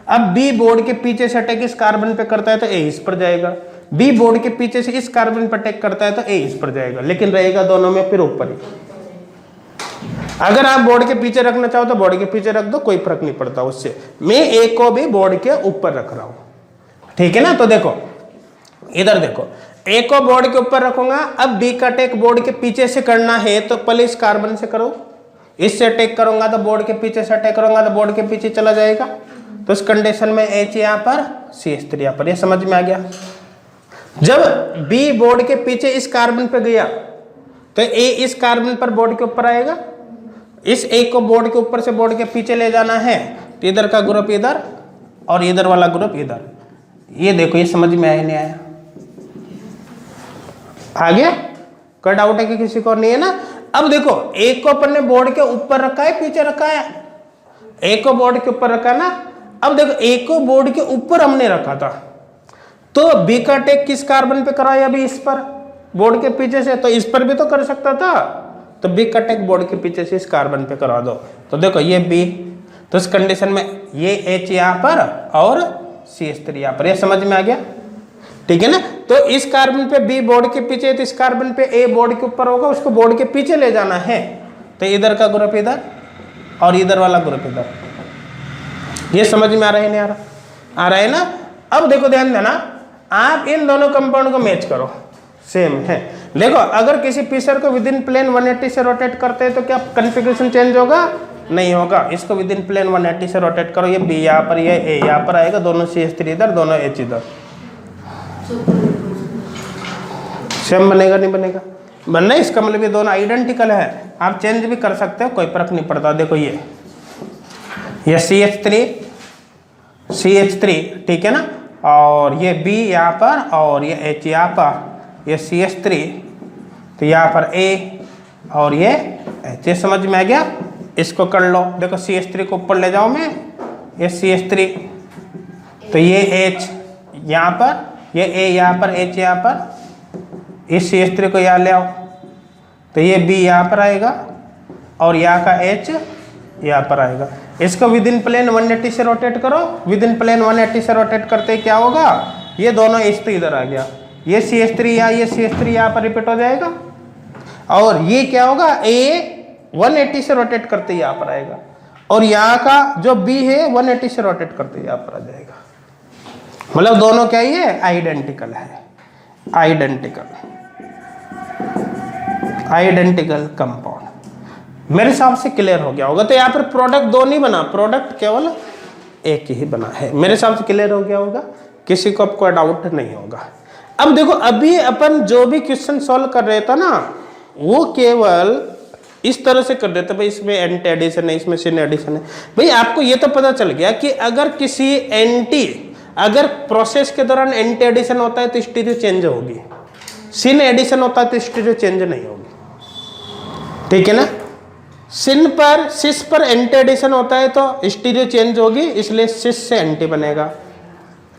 अब बी बोर्ड के पीछे से अटैक इस कार्बन पे करता है तो ए इस पर जाएगा, बी बोर्ड के पीछे से इस कार्बन पर अटैक करता है तो ए इस पर जाएगा, लेकिन रहेगा दोनों में फिर ऊपर ही। अगर आप बोर्ड के पीछे रखना चाहो तो बोर्ड के पीछे रख दो, कोई फर्क नहीं पड़ता उससे। मैं ए को भी बोर्ड के ऊपर रख रहा हूं, ठीक है ना। तो देखो इधर देखो, ए को बोर्ड के ऊपर रखूंगा, अब बी का अटैक बोर्ड के पीछे से करना है तो पहले इस कार्बन से करो, इससे अटैक करूंगा तो बोर्ड के पीछे से अटैक करूंगा तो बोर्ड के पीछे चला जाएगा, तो इस कंडीशन में H यहाँ पर CH3 यहाँ पर। ये समझ में आ गया। जब बी बोर्ड के पीछे इस कार्बन पे गया तो ए इस कार्बन पर बोर्ड के ऊपर आएगा, इस ए को बोर्ड के ऊपर से बोर्ड के पीछे ले जाना है तो इधर का ग्रुप इधर और इधर वाला ग्रुप इधर। ये देखो, ये समझ में आया नहीं आया, आ गया? कोई डाउट है कि किसी को नहीं है ना। अब देखो, ए को अपन ने बोर्ड के ऊपर रखा है पीछे रखा है, ए को बोर्ड के ऊपर रखा ना। अब देखो, ए को बोर्ड के ऊपर हमने रखा था तो बी का अटैक किस कार्बन पे कराया, अभी इस पर बोर्ड के पीछे से, तो इस पर भी तो कर सकता था, तो बी का अटैक बोर्ड के पीछे से इस कार्बन पे करा दो। तो देखो ये बी, तो इस कंडीशन में ये H यहाँ पर और CH3 यहाँ पर। ये समझ में आ गया, ठीक है ना। तो इस कार्बन पे बी बोर्ड के पीछे, तो इस कार्बन पे ए बोर्ड के ऊपर होगा, उसको बोर्ड के पीछे ले जाना है, तो इधर का ग्रुप इधर और इधर वाला ग्रुप इधर। ये समझ में आ रहा है नहीं आ रहा? आ रहा है ना। अब देखो ध्यान देना, आप इन दोनों कंपाउंड को मैच करो, सेम है। देखो, अगर किसी पीसर को विद इन प्लेन 180 से रोटेट करते हैं तो क्या कॉन्फ़िगरेशन चेंज होगा? नहीं होगा। इसको विद इन प्लेन 180 से रोटेट करो, ये बी यहाँ पर, ये ए यहाँ पर आएगा, दोनों CH3 इधर, दोनों H इधर। सेम बनेगा नहीं बनेगा? बनना, इसका मतलब ये दोनों आइडेंटिकल है, आप चेंज भी कर सकते हो, कोई फर्क नहीं पड़ता। देखो ये CH3 ठीक है ना, और ये B यहाँ पर और ये H यहाँ पर, ये CH3 तो यहाँ पर A और ये H। समझ में आ गया? इसको कर लो। देखो CH3 को ऊपर ले जाओ मैं, ये CH3 तो ये H यहाँ पर, ये A यहाँ पर, H यहाँ पर, इस CH3 को यहाँ ले आओ तो ये B यहाँ पर आएगा और यहाँ का H यहाँ पर आएगा। इसको विद इन प्लेन 180 से रोटेट करो, विद इन प्लेन 180 से रोटेट करते क्या होगा, ये दोनों H तो इधर आ गया, ये CH3 या ये CH3 यहाँ पर रिपीट हो जाएगा, और ये क्या होगा, A 180 से रोटेट करते यहाँ पर आएगा, और यहाँ का जो B है 180 से रोटेट करते यहाँ पर आ जाएगा। मतलब दोनों क्या ये आइडेंटिकल है, आइडेंटिकल कंपाउंड। मेरे हिसाब से क्लियर हो गया होगा। तो यहाँ पर प्रोडक्ट 2 नहीं बना, प्रोडक्ट केवल एक ही बना है। मेरे हिसाब से क्लियर हो गया होगा, किसी को अब कोई डाउट नहीं होगा। अब देखो, अभी अपन जो भी क्वेश्चन सॉल्व कर रहे थे ना, वो केवल इस तरह से कर रहे थे, भाई इसमें एंटी एडिशन है, इसमें सिन एडिशन है। भाई आपको ये तो पता चल गया कि अगर प्रोसेस के दौरान एंटी एडिशन होता है तो स्टीरियो चेंज होगी, सिन एडिशन होता है तो स्टीरियो चेंज नहीं होगी, ठीक है ना। सिन पर सिस पर एंटी एडिशन होता है तो स्टीरियो चेंज होगी, इसलिए सिस से एंटी बनेगा।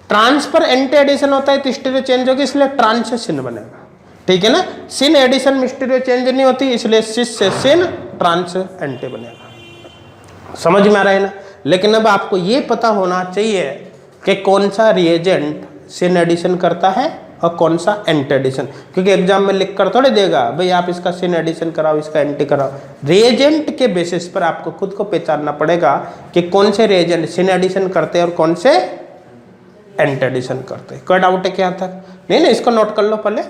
ट्रांस पर एंटी एडिशन होता है तो स्टीरियो चेंज होगी, इसलिए ट्रांस से सिन बनेगा। ठीक है ना, सिन एडिशन में स्टीरियो चेंज नहीं होती, इसलिए सिस से सिन, ट्रांस से एंटी बनेगा। समझ में आ रहा है ना। लेकिन अब आपको ये पता होना चाहिए कि कौन सा रिएजेंट सिन एडिशन करता है और कौन सा एंटी एडिशन, क्योंकि एग्जाम में लिख कर थोड़े देगा भाई आप इसका सिन एडिशन कराओ, इसका एंटी कराओ। रिएजेंट के बेसिस पर आपको खुद को पहचानना पड़ेगा कि कौन से रिएजेंट सिन एडिशन करते हैं और कौन से एंटी एडिशन करते हैं। कोई डाउट है क्या तक? नहीं, इसको नोट कर लो पहले।